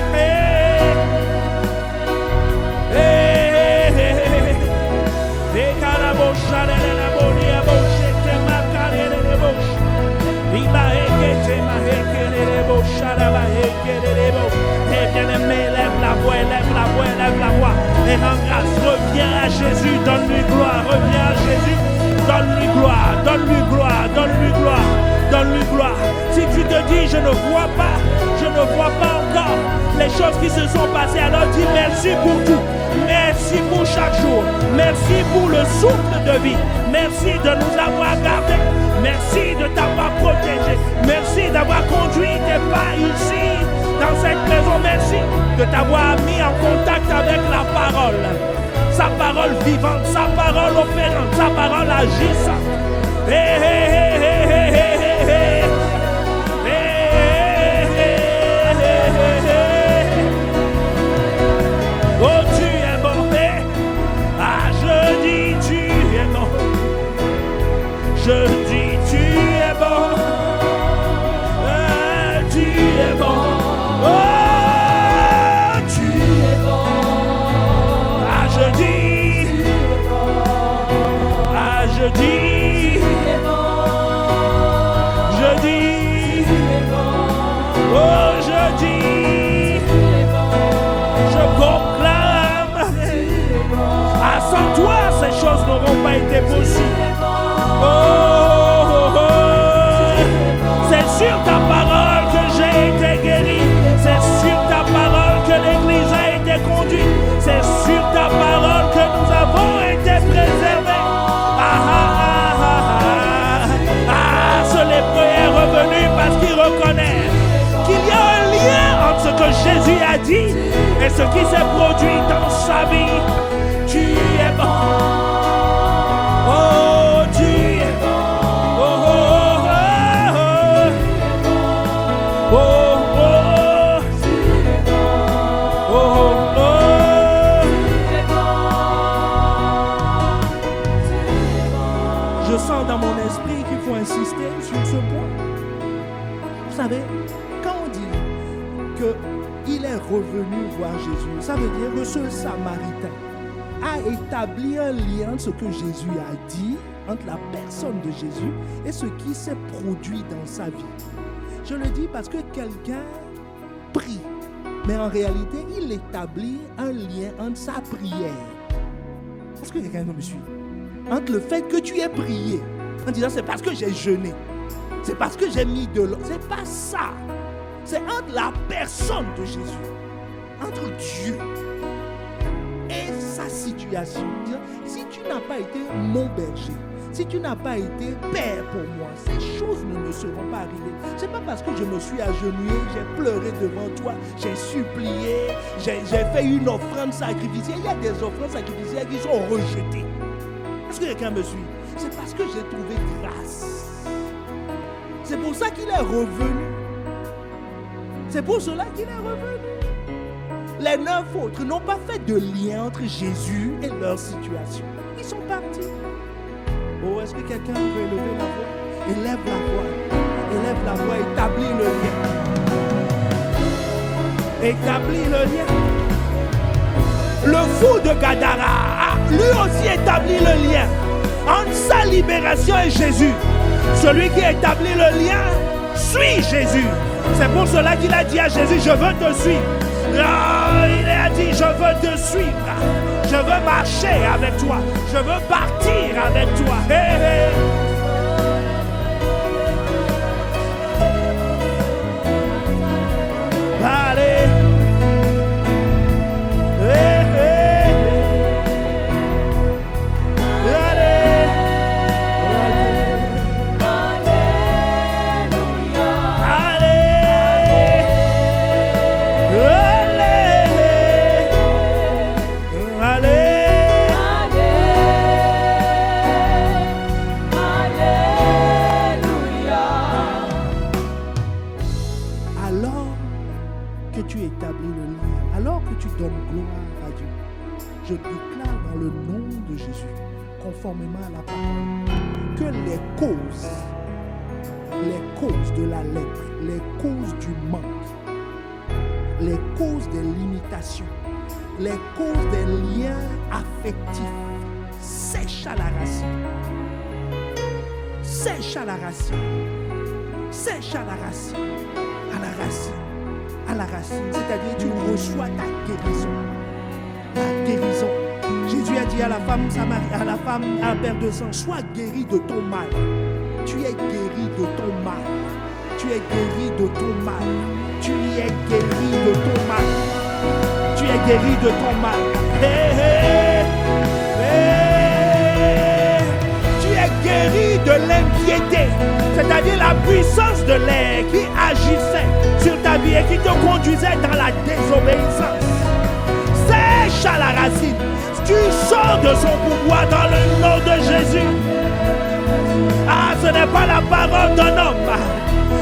Bien-aimé, lève la voix, lève la voix, lève la voix. Et rends grâce, reviens à Jésus, donne-lui gloire, reviens à Jésus, donne-lui gloire, donne-lui gloire, donne-lui gloire, donne-lui gloire. Si tu te dis, je ne vois pas encore les choses qui se sont passées, alors dis merci pour tout. Merci pour chaque jour. Merci pour le souffle de vie. Merci de nous avoir gardés. Merci de t'avoir protégé. Merci d'avoir conduit tes pas ici, dans cette maison. Merci de t'avoir mis en contact avec la parole. Sa parole vivante, sa parole opérante, sa parole agissante. Hey, hey, hey, hey, hey, hey, hey. Oh, tu es bon, ah, je dis tu es bon. Je dis tu es bon. Ah, tu es bon. Oh, tu es bon. Ah, je dis. Ah, je dis. Je dis. Oh, je dis. Je proclame. Ah, sans toi, ces choses n'auront pas été possibles. Oh, oh, oh. C'est sur ta parole que j'ai été guéri. C'est sur ta parole que l'Église a été conduite. C'est sur ta parole que nous avons été préservés. Ah, ah, ah, ah, ah. Ah, ce lépreux est revenu parce qu'il reconnaît qu'il y a un lien entre ce que Jésus a dit et ce qui s'est produit dans sa vie. Tu es bon. Oh, tu es bon. Oh, oh, oh, oh. Oh, oh, oh. Oh, oh, oh. Je sens dans mon esprit qu'il faut insister sur ce point. Vous savez, quand on dit qu'il est revenu voir Jésus, ça veut dire que ce Samaritain a établi un lien entre ce que Jésus a dit, entre la personne de Jésus et ce qui s'est produit dans sa vie. Je le dis parce que quelqu'un prie, mais en réalité, il établit un lien entre sa prière. Est-ce que quelqu'un me suit? Entre le fait que tu aies prié, en disant c'est parce que j'ai jeûné, c'est parce que j'ai mis de l'eau. C'est pas ça. C'est entre la personne de Jésus, entre Dieu et sa situation. Si tu n'as pas été mon berger, si tu n'as pas été père pour moi, ces choses ne me seront pas arrivées. C'est pas parce que je me suis agenouillé, j'ai pleuré devant toi, j'ai supplié, j'ai fait une offrande sacrificielle. Il y a des offrandes sacrificielles qui sont rejetées. Est-ce que quelqu'un me suit? C'est parce que j'ai trouvé grâce. C'est pour ça qu'il est revenu. C'est pour cela qu'il est revenu. Les 9 autres n'ont pas fait de lien entre Jésus et leur situation. Ils sont partis. Oh, est-ce que quelqu'un veut élever la voix? Élève la voix. Élève la voix. Établis le lien. Établis le lien. Le fou de Gadara a lui aussi établi le lien entre sa libération et Jésus. Celui qui établit le lien suit Jésus. C'est pour cela qu'il a dit à Jésus, je veux te suivre. Ah, il a dit, je veux te suivre. Je veux marcher avec toi. Je veux partir avec toi. Hey, hey. Allez. Hey, hey. Allez. conformément à la parole. Que les causes de la lèpre, les causes du manque, les causes des limitations, les causes des liens affectifs sèchent à la racine. Sèche à la racine. Sèche à la racine. À la racine. À la racine. C'est-à-dire tu reçois ta guérison. Ta guérison. Jésus a dit à la femme à perte de sang, sois guéri de ton mal. Tu es guéri de ton mal. Tu es guéri de ton mal. Tu es guéri de ton mal. Tu es guéri de ton mal. Hey, hey, hey. Tu es guéri de l'inquiété, c'est-à-dire la puissance de l'air qui agissait sur ta vie et qui te conduisait dans la désobéissance. Sèche à la racine. Tu sors de son pouvoir dans le nom de Jésus. Ah, ce n'est pas la parole d'un homme,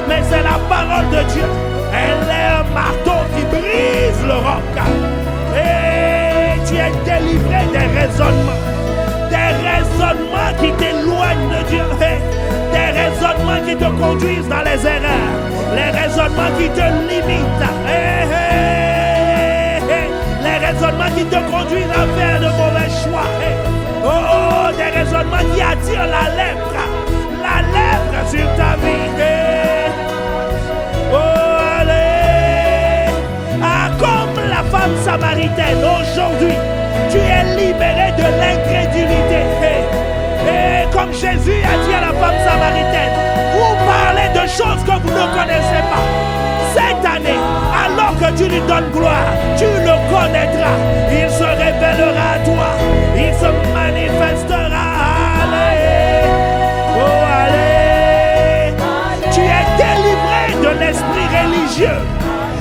mais c'est la parole de Dieu. Elle est un marteau qui brise le roc. Et tu es délivré des raisonnements qui t'éloignent de Dieu, des raisonnements qui te conduisent dans les erreurs, les raisonnements qui te limitent, les raisonnements qui te conduisent à faire de mauvais choix, des raisonnements qui attirent la lèpre sur ta vie. Comme la femme samaritaine, aujourd'hui, tu es libéré de l'incrédulité. Et comme Jésus a dit à la femme samaritaine, vous parlez de choses que vous ne connaissez pas. Cette année, alors que tu lui donnes gloire, tu le connaîtras. Il se révélera à toi. Il se manifestera. Allez. Oh, allez. Tu es délivré de l'esprit religieux.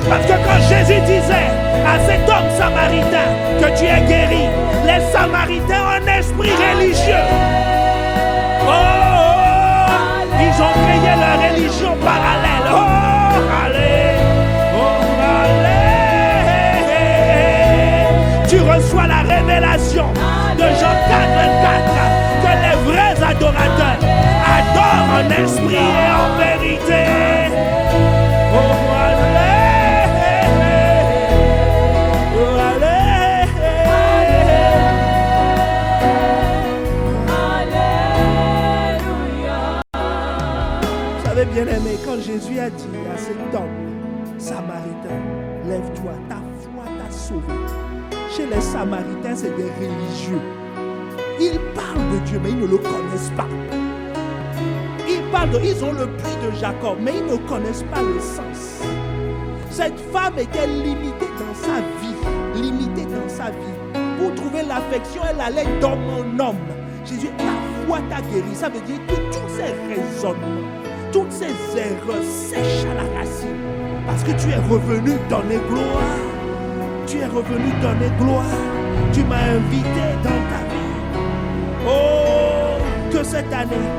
Parce que quand Jésus disait à cet homme samaritain que tu es guéri, les Samaritains ont un esprit religieux. Ils ont créé leur religion parallèle. Allez. Tu reçois la révélation de Jean 4:24 que les vrais adorateurs adorent en esprit et en vérité. Bien-aimé, quand Jésus a dit à cet homme samaritain, lève-toi, ta foi t'a sauvé. Chez les Samaritains, c'est des religieux. Ils parlent de Dieu, mais ils ne le connaissent pas. Ils ont le puits de Jacob, mais ils ne connaissent pas le sens. Cette femme était limitée dans sa vie. Pour trouver l'affection, elle allait dans mon homme. Jésus, ta foi t'a guéri. Ça veut dire que tous ces raisonnements, toutes ces erreurs sèchent à la racine. Parce que tu es revenu donner gloire. Tu es revenu donner gloire. Tu m'as invité dans ta vie. Oh, que cette année,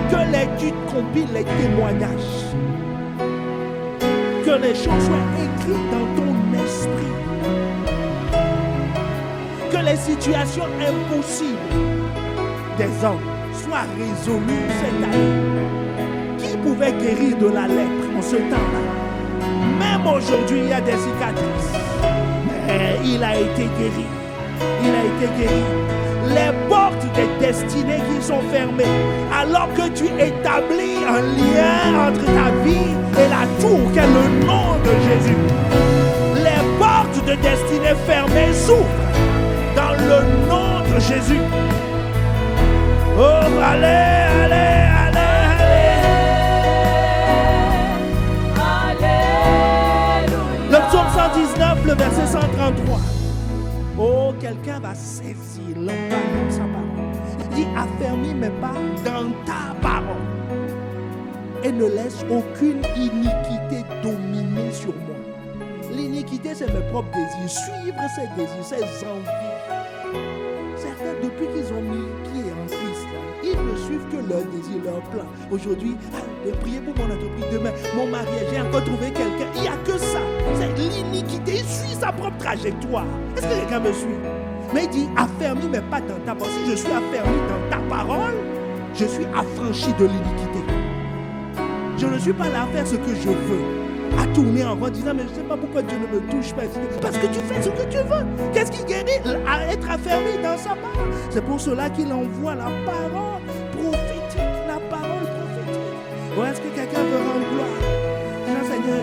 que l'étude compile les témoignages. Que les choses soient écrites dans ton esprit. Que les situations impossibles des hommes soient résolues cette année. Qui pouvait guérir de la lèpre en ce temps-là? Même aujourd'hui, il y a des cicatrices. Mais il a été guéri. Les portes des destinées qui sont fermées, alors que tu établis un lien entre ta vie et la tour qu'est le nom de Jésus. Les portes de destinée fermées s'ouvrent dans le nom de Jésus. Oh, allez. Le psaume 119, le verset 133. Oh, quelqu'un va saisir l'embarras de sa parole. Il dit, affermis mes pas dans ta parole. Et ne laisse aucune iniquité dominer sur moi. L'iniquité, c'est mes propres désirs. Suivre ces désirs, ces envies. Certains, depuis qu'ils ont mis pied en Christ, là, ils ne suivent que leurs désirs, leurs plans. Aujourd'hui, priez pour mon entreprise. Demain, mon mariage, j'ai encore trouvé quelqu'un. Il n'y a que ça. C'est l'iniquité. Il suit sa propre trajectoire. Est-ce que quelqu'un me suit? Mais il dit affermi, mais pas dans ta parole. Si je suis affermi dans ta parole, je suis affranchi de l'iniquité. Je ne suis pas là à faire ce que je veux, à tourner en rond, disant mais je ne sais pas pourquoi Dieu ne me touche pas. Parce que tu fais ce que tu veux. Qu'est-ce qui guérit? À être affermi dans sa parole. C'est pour cela qu'il envoie la parole prophétique. La parole prophétique. Ou est-ce que quelqu'un veut rendre gloire? Disant Seigneur,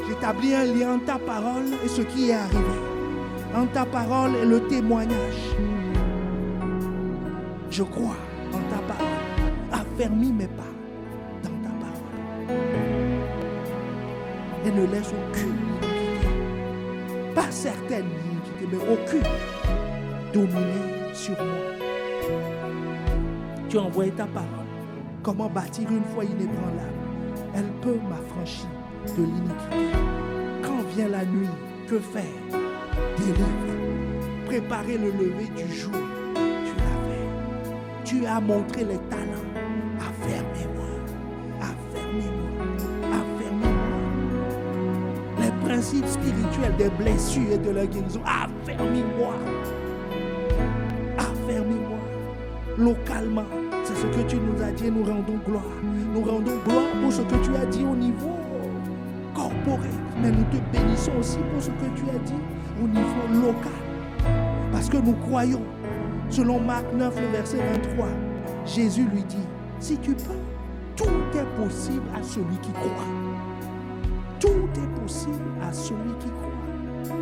j'établis un lien entre ta parole et ce qui est arrivé. Entre ta parole et le témoignage. Je crois en ta parole. Affermis mes pas dans ta parole. Et ne laisse aucune iniquité, pas certaines iniquités, mais aucune, dominer sur moi. Tu as envoyé ta parole. Comment bâtir une foi inébranlable? Elle peut m'affranchir de l'iniquité. Quand vient la nuit, que faire? Délivre. Préparer le lever du jour. Tu l'as fait. Tu as montré les talents. Affermez-moi. Affermez-moi. Affermez-moi. Les principes spirituels des blessures et de la guérison. Affermez-moi. Affermez-moi. Localement. C'est ce que tu nous as dit et nous rendons gloire. Nous rendons gloire pour ce que tu as dit au niveau corporel. Mais nous te bénissons aussi pour ce que tu as dit au niveau local. Parce que nous croyons, selon Marc 9, le verset 23, Jésus lui dit, si tu peux, tout est possible à celui qui croit. Tout est possible à celui qui croit.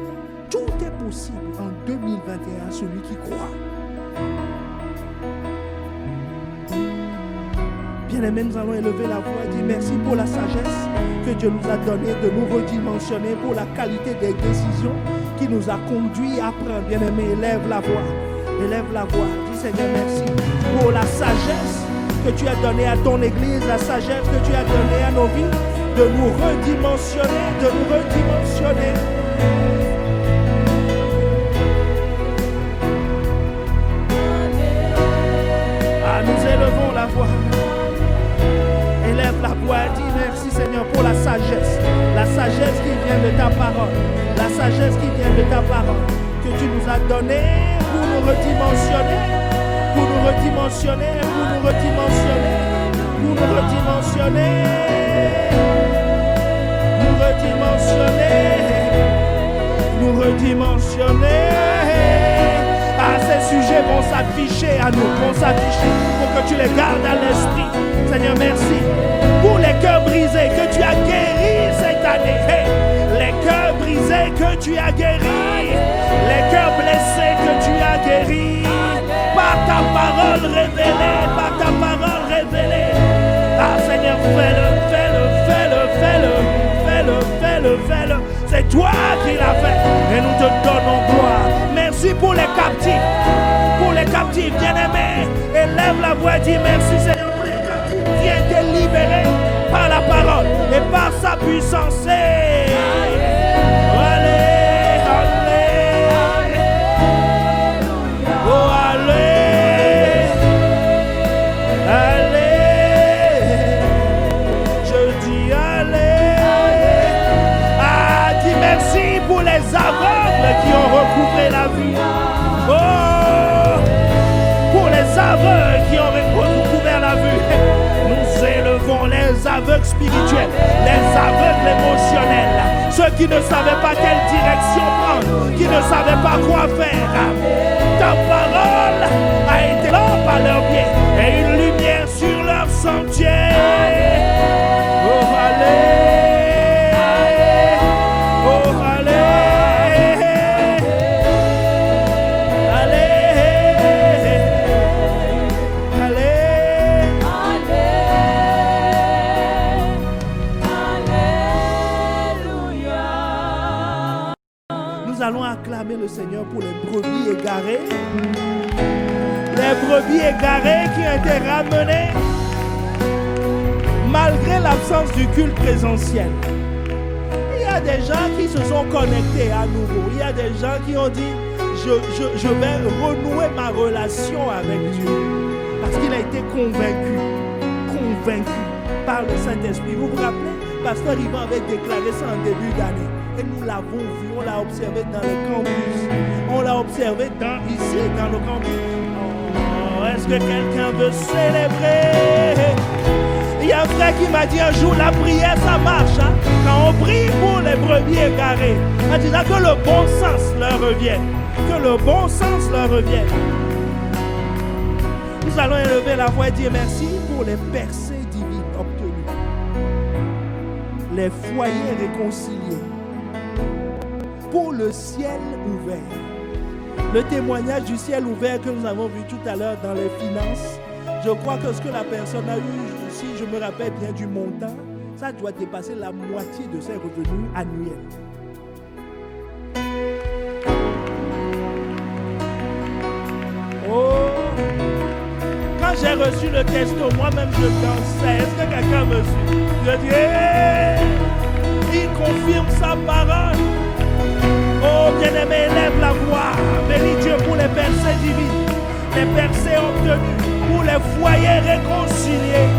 Tout est possible en 2021 à celui qui croit. Bien-aimés, nous allons élever la voix et dire merci pour la sagesse que Dieu nous a donnée de nous redimensionner, pour la qualité des décisions qui nous a conduits à prendre. Bien-aimés, élève la voix. Élève la voix. Dis Seigneur, merci pour la sagesse que tu as donnée à ton Église, la sagesse que tu as donnée à nos vies, de nous redimensionner, de nous redimensionner. Ah, nous élevons la voix. Élève la voix, dis merci Seigneur pour la sagesse qui vient de ta parole, la sagesse qui vient de ta parole, que tu nous as donnée pour nous redimensionner, pour nous redimensionner, pour nous redimensionner, pour nous redimensionner, nous redimensionner, nous redimensionner. Ah, ces sujets vont s'afficher à nous, vont s'afficher pour que tu les gardes à l'esprit. Seigneur, merci pour les cœurs brisés que tu as guéris cette année. Hey, les cœurs brisés que tu as guéris, les cœurs blessés que tu as guéris, par ta parole révélée, par ta parole révélée. Ah Seigneur, fais-le, fais-le, fais-le, fais-le, fais-le, fais-le, fais-le. C'est toi qui l'as fait et nous te donnons gloire. Merci pour les captifs, bien-aimés. Élève la voix et dis merci Seigneur pour les captifs. Viens te libérer par la parole et par sa puissance. Allez, allez, oh allez, allez, je dis allez. Ah, dis merci pour les aveugles qui ont recouvré la vue. Oh, pour les aveugles qui ont recouvert la vue. Nous élevons les aveugles spirituels, les aveugles émotionnels, ceux qui ne savaient pas quelle direction prendre, qui ne savaient pas quoi faire. Ta parole a été lampe à leurs pieds et une lumière sur leur sentier. Oh, allez, oh, allez. Nous allons acclamer le Seigneur pour les brebis égarées. Les brebis égarées qui ont été ramenées malgré l'absence du culte présentiel. Il y a des gens qui se sont connectés à nouveau. Il y a des gens qui ont dit je vais renouer ma relation avec Dieu. Parce qu'il a été convaincu par le Saint-Esprit. Vous vous rappelez, Pasteur Yvan avait déclaré ça en début d'année. Et nous l'avons vu, on l'a observé dans le campus. On l'a observé ici, dans le campus. Oh, est-ce que quelqu'un veut célébrer? Il y a un frère qui m'a dit un jour, la prière, ça marche. Hein? Quand on prie pour les brebis égarés, en disant que le bon sens leur revienne. Que le bon sens leur revienne. Nous allons élever la voix et dire merci pour les percées divines obtenues. Les foyers réconciliés. Pour le ciel ouvert. Le témoignage du ciel ouvert que nous avons vu tout à l'heure dans les finances, je crois que ce que la personne a eu, si je me rappelle bien du montant, ça doit dépasser la moitié de ses revenus annuels. Oh! Quand j'ai reçu le testo, moi-même je dansais. Est-ce que quelqu'un me suit? Je dis, hey! Il confirme sa parole. Oh, bien-aimé, lève la voix. Bénis Dieu pour les percées divines, les percées obtenues, pour les foyers réconciliés,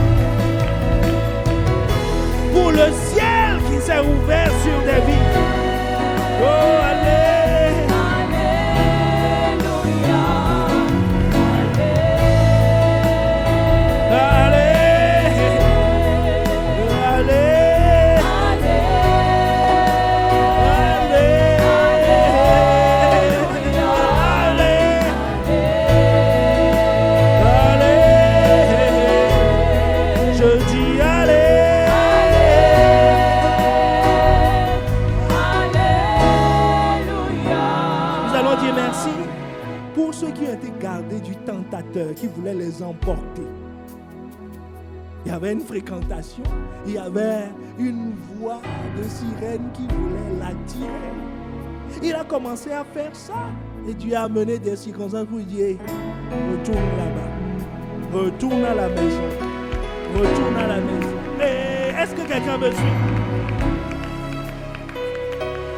pour le ciel qui s'est ouvert sur des vies. Oh, allez. Qui voulait les emporter. Il y avait une fréquentation, il y avait une voix de sirène qui voulait l'attirer. Il a commencé à faire ça et Dieu a amené des circonstances pour lui dire retourne là-bas, retourne à la maison, retourne à la maison. Et est-ce que quelqu'un me suit?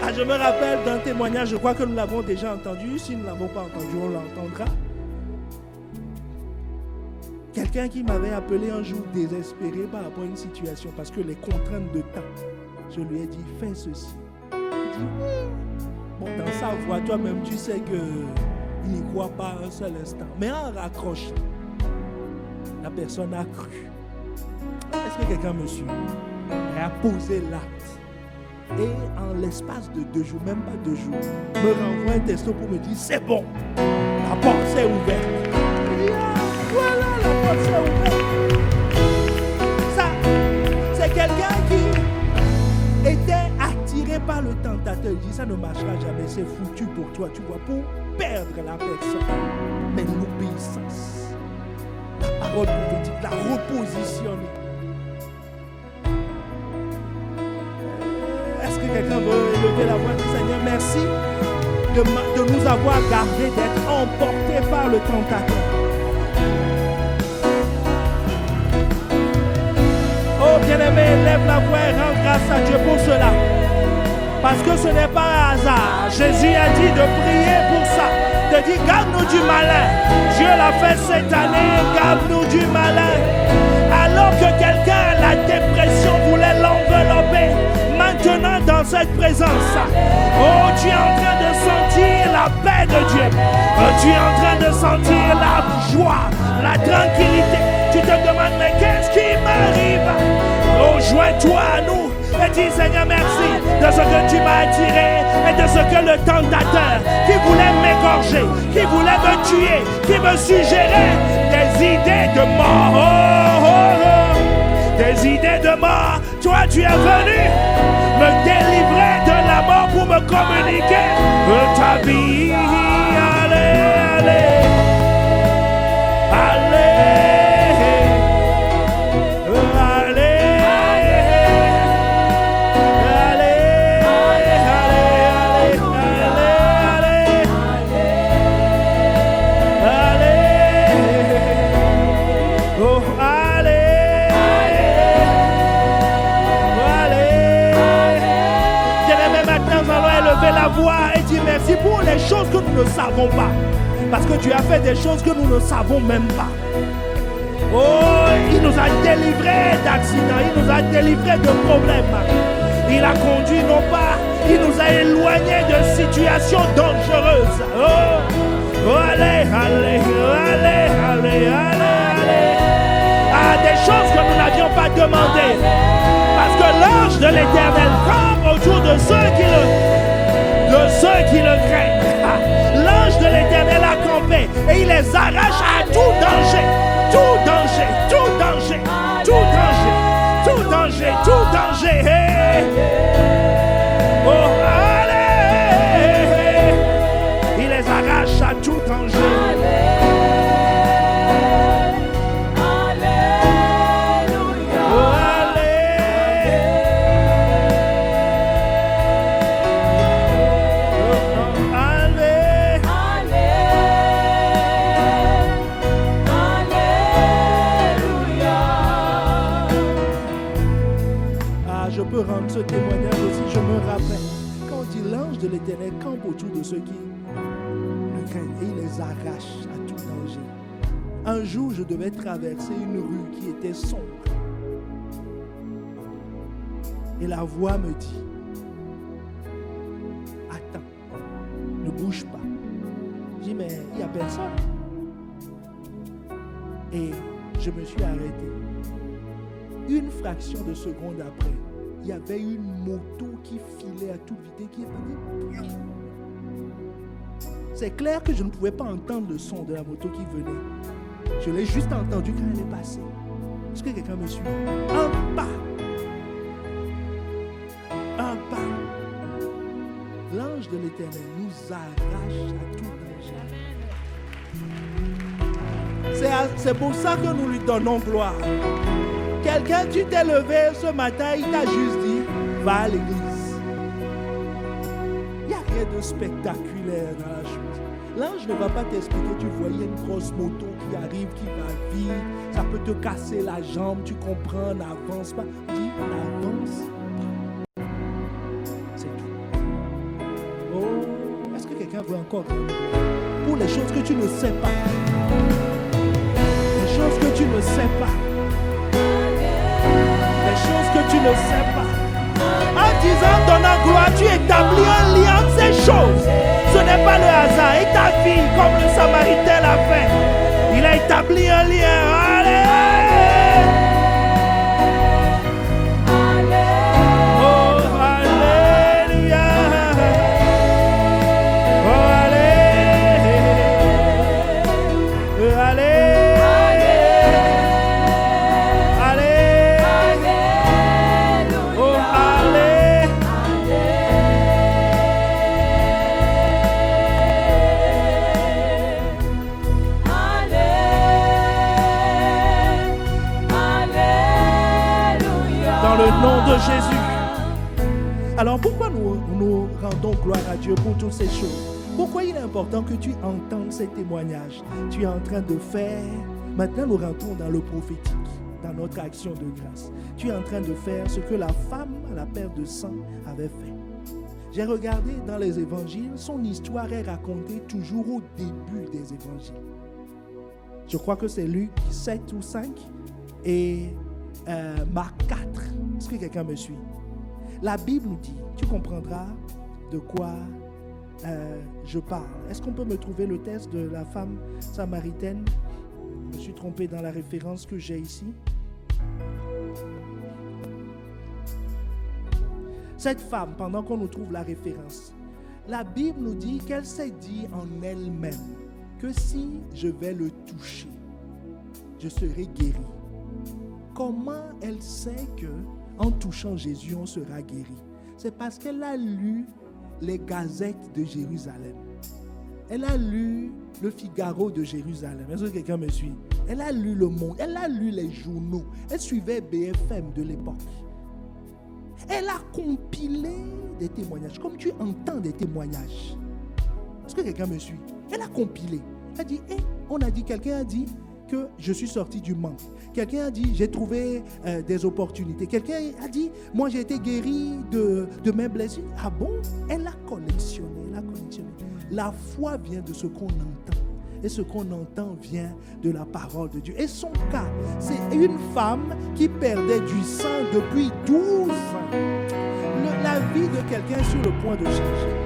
Ah, je me rappelle d'un témoignage, je crois que nous l'avons déjà entendu. Si nous ne l'avons pas entendu, on l'entendra. Quelqu'un qui m'avait appelé un jour désespéré par rapport à une situation parce que les contraintes de temps. Je lui ai dit, fais ceci. Il dit, bon, dans sa voix, toi-même, tu sais qu'il n'y croit pas un seul instant. Mais en raccrochant, la personne a cru. Est-ce que quelqu'un me suit? Elle a posé l'acte. Et en l'espace de 2 jours, même pas 2 jours, me renvoie un texto pour me dire, c'est bon, la porte s'est ouverte. Voilà, la porte s'est ouverte. Ça, c'est quelqu'un qui était attiré par le tentateur. Il dit, ça ne marchera jamais, c'est foutu pour toi, tu vois, pour perdre la personne. Mais l'obéissance, la parole prophétique, la repositionner. Est-ce que quelqu'un veut lever la voix du Seigneur? Merci de nous avoir gardés, d'être emportés par le tentateur. Oh bien-aimé, lève la voix et rends grâce à Dieu pour cela. Parce que ce n'est pas un hasard. Jésus a dit de prier pour ça. De dire, garde-nous du malin. Dieu l'a fait cette année, garde-nous du malin. Alors que quelqu'un, la dépression voulait l'envelopper. Maintenant dans cette présence, oh tu es en train de sentir la paix de Dieu. Oh, tu es en train de sentir la joie, la tranquillité. Tu te demandes, mais qu'est-ce qui m'arrive? Oh, joins-toi à nous et dis, Seigneur, merci de ce que tu m'as attiré et de ce que le tentateur qui voulait m'égorger, qui voulait me tuer, qui me suggérait des idées de mort. Oh, oh, oh. Des idées de mort. Toi, tu es venu me délivrer de la mort pour me communiquer ta vie. Allez, allez. La voix et dit merci pour les choses que nous ne savons pas. Parce que Dieu a fait des choses que nous ne savons même pas. Oh, il nous a délivrés d'accidents, il nous a délivrés de problèmes. Il a conduit nos pas. Il nous a éloignés de situations dangereuses. Oh, allez, allez, allez, allez, allez. Ah, des choses que nous n'avions pas demandées. Parce que l'ange de l'Éternel campe autour de ceux qui le craignent. Ah, l'ange de l'Éternel a campé et il les arrache à tout danger. Tout danger, tout danger, tout danger, tout danger, tout danger. Hey. Oh, allez. Il les arrache à tout danger. Rendre ce témoignage aussi, je me rappelle quand on dit l'ange de l'Éternel campe autour de ceux qui le craignent et il les arrache à tout danger. Un jour, je devais traverser une rue qui était sombre et la voix me dit: attends, ne bouge pas. Je dis: mais il n'y a personne. Et je me suis arrêté. Une fraction de seconde après, il y avait une moto qui filait à toute vitesse, qui est venue. C'est clair que je ne pouvais pas entendre le son de la moto qui venait. Je l'ai juste entendu quand elle est passée. Est-ce que quelqu'un me suit? Un pas. Un pas. L'ange de l'Éternel nous arrache à tout danger. C'est pour ça que nous lui donnons gloire. Quelqu'un, tu t'es levé ce matin, il t'a juste dit: va à l'église. Il n'y a rien de spectaculaire dans la chose. L'ange ne va pas t'expliquer, tu vois, il y a une grosse moto qui arrive, qui va vite, ça peut te casser la jambe, tu comprends, n'avance pas. Dis, n'avance pas. C'est tout. Oh, est-ce que quelqu'un veut encore pour les choses que tu ne sais pas? Les choses que tu ne sais pas. Les choses que tu ne sais pas. En disant, donnant gloire, tu établis un lien entre ces choses. Ce n'est pas le hasard. Et ta fille, comme le Samaritain l'a fait, il a établi un lien. Allez! Oh, alléluia! Oh, allez! Allez! Nom de Jésus. Alors pourquoi nous rendons gloire à Dieu pour toutes ces choses? Pourquoi il est important que tu entendes ces témoignages? Tu es en train de faire, maintenant nous rentrons dans le prophétique, dans notre action de grâce. Tu es en train de faire ce que la femme à la perte de sang avait fait. J'ai regardé dans les évangiles, son histoire est racontée toujours au début des évangiles. Je crois que c'est Luc 7 ou 5 et Marc 4. Est-ce que quelqu'un me suit? La Bible nous dit, tu comprendras de quoi je parle. Est-ce qu'on peut me trouver le texte de la femme samaritaine? Je me suis trompé dans la référence que j'ai ici. Cette femme, pendant qu'on nous trouve la référence, la Bible nous dit qu'elle s'est dit en elle-même que si je vais le toucher, je serai guérie. Comment elle sait que en touchant Jésus, on sera guéri? C'est parce qu'elle a lu les gazettes de Jérusalem. Elle a lu le Figaro de Jérusalem. Est-ce que quelqu'un me suit? Elle a lu Le Monde. Elle a lu les journaux. Elle suivait BFM de l'époque. Elle a compilé des témoignages. Comme tu entends des témoignages. Est-ce que quelqu'un me suit? Elle a compilé. Elle dit, quelqu'un a dit que je suis sorti du manque. Quelqu'un a dit, j'ai trouvé des opportunités. Quelqu'un a dit, moi j'ai été guéri de mes blessures. Ah bon? Elle a collectionné, La foi vient de ce qu'on entend. Et ce qu'on entend vient de la parole de Dieu. Et son cas, c'est une femme qui perdait du sang depuis 12 ans. la vie de quelqu'un est sur le point de changer.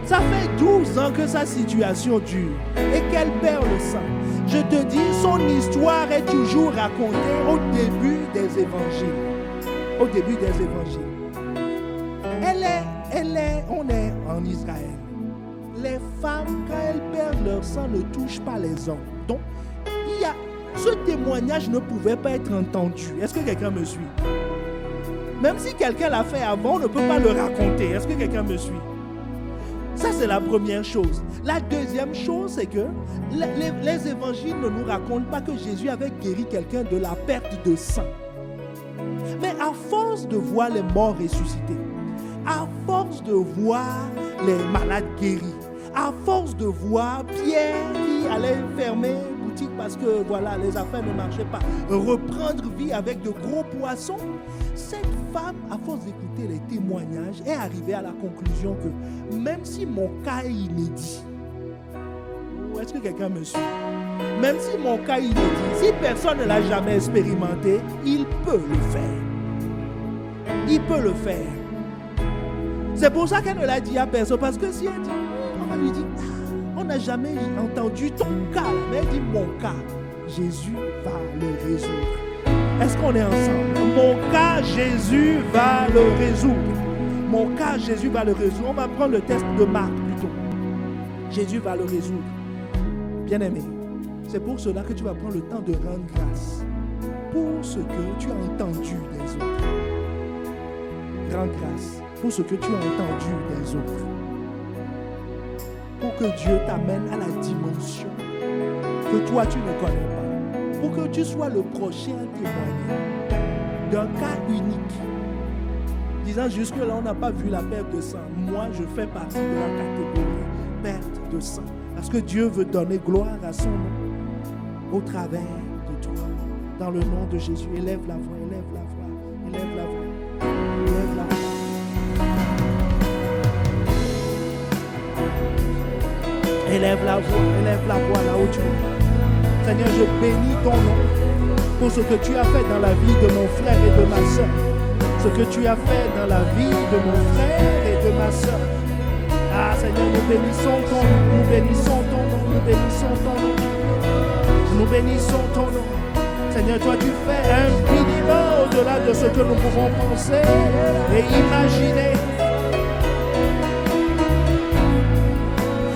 Ça fait 12 ans que sa situation dure et qu'elle perd le sang. Je te dis, son histoire est toujours racontée au début des évangiles. Au début des évangiles. On est en Israël. Les femmes, quand elles perdent leur sang, ne touchent pas les hommes. Donc, ce témoignage ne pouvait pas être entendu. Est-ce que quelqu'un me suit? Même si quelqu'un l'a fait avant, on ne peut pas le raconter. Est-ce que quelqu'un me suit? Ça, c'est la première chose. La deuxième chose, c'est que les évangiles ne nous racontent pas que Jésus avait guéri quelqu'un de la perte de sang. Mais à force de voir les morts ressuscités, à force de voir les malades guéris, à force de voir Pierre qui allait fermer boutique parce que voilà, les affaires ne marchaient pas, reprendre vie avec de gros poissons, cette femme, à force d'écouter les témoignages, est arrivée à la conclusion que même si mon cas est inédit, est-ce que quelqu'un me suit? Même si mon cas est inédit, si personne ne l'a jamais expérimenté, il peut le faire. Il peut le faire. C'est pour ça qu'elle ne l'a dit à personne. Parce que si elle dit, on va lui dire, on n'a jamais entendu ton cas. Mais elle dit, mon cas, Jésus va le résoudre. Est-ce qu'on est ensemble? Mon cas, Jésus va le résoudre. Mon cas, Jésus va le résoudre. On va prendre le test de Marc plutôt. Jésus va le résoudre. Bien-aimé, c'est pour cela que tu vas prendre le temps de rendre grâce pour ce que tu as entendu des autres. Rends grâce pour ce que tu as entendu des autres. Pour que Dieu t'amène à la dimension que toi tu ne connais pas. Pour que tu sois le prochain à témoigner d'un cas unique. Disant jusque-là, on n'a pas vu la perte de sang. Moi, je fais partie de la catégorie perte de sang. Parce que Dieu veut donner gloire à son nom au travers de toi. Dans le nom de Jésus, élève la voix, élève la voix, élève la voix, élève la voix. Élève la voix là où tu es. Seigneur, je bénis ton nom pour ce que tu as fait dans la vie de mon frère et de ma soeur. Ce que tu as fait dans la vie de mon frère et de ma soeur. Ah Seigneur, nous bénissons ton nom, nous bénissons ton nom, nous bénissons ton nom. Nous bénissons ton nom. Seigneur, toi tu fais infiniment au-delà de ce que nous pouvons penser et imaginer.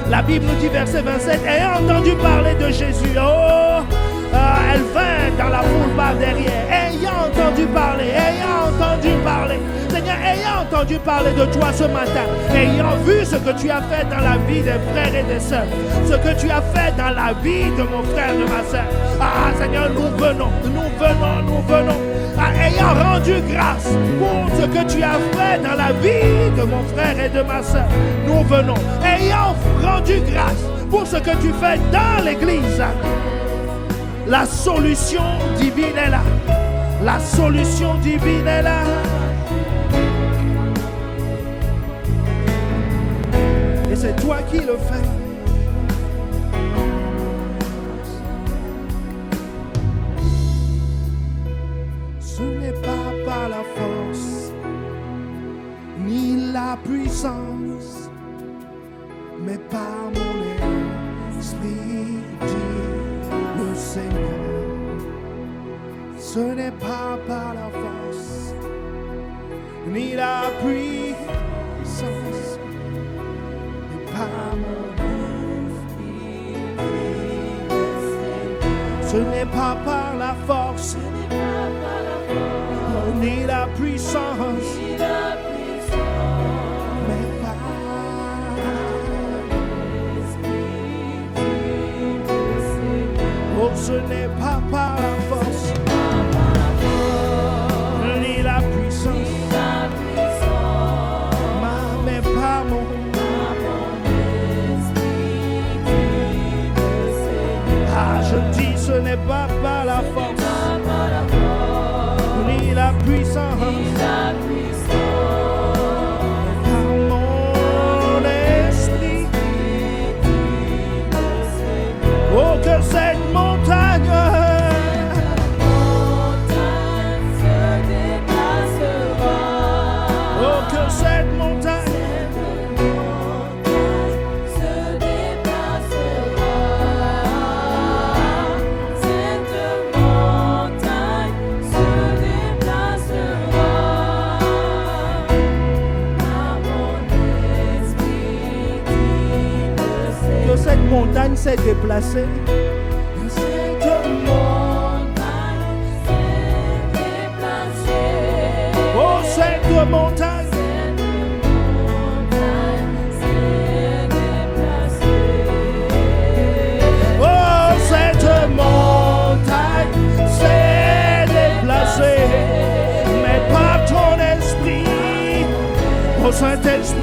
La Bible nous dit, verset 27, ayant entendu parler de Jésus, elle vint dans la foule par derrière, ayant entendu parler, Seigneur, ayant entendu parler de toi ce matin, ayant vu ce que tu as fait dans la vie des frères et des sœurs, ce que tu as fait dans la vie de mon frère et de ma sœur. Ah Seigneur, nous venons, ayant rendu grâce pour ce que tu as fait dans la vie de mon frère et de ma sœur. Nous venons, ayant rendu grâce pour ce que tu fais dans l'église. La solution divine est là. La solution divine est là. Et c'est toi qui le fais. Ce n'est pas par la force ni la puissance, mais par mon esprit, dit le Seigneur. Ce n'est pas par la force ni la puissance, mais par mon esprit, dit le Seigneur. Ce n'est pas par la force ni la puissance, mais par oh, ce n'est pas par la force ni la puissance, mais par mon ah, je dis ce n'est pas par la force ni la puissance, par mon esprit. Oh, que cette montagne se déplacera. montagne s'est déplacée. Cette montagne s'est déplacée. Oh, cette montagne. Oh, cette montagne s'est déplacée. Mais par ton esprit, oh Saint-Esprit,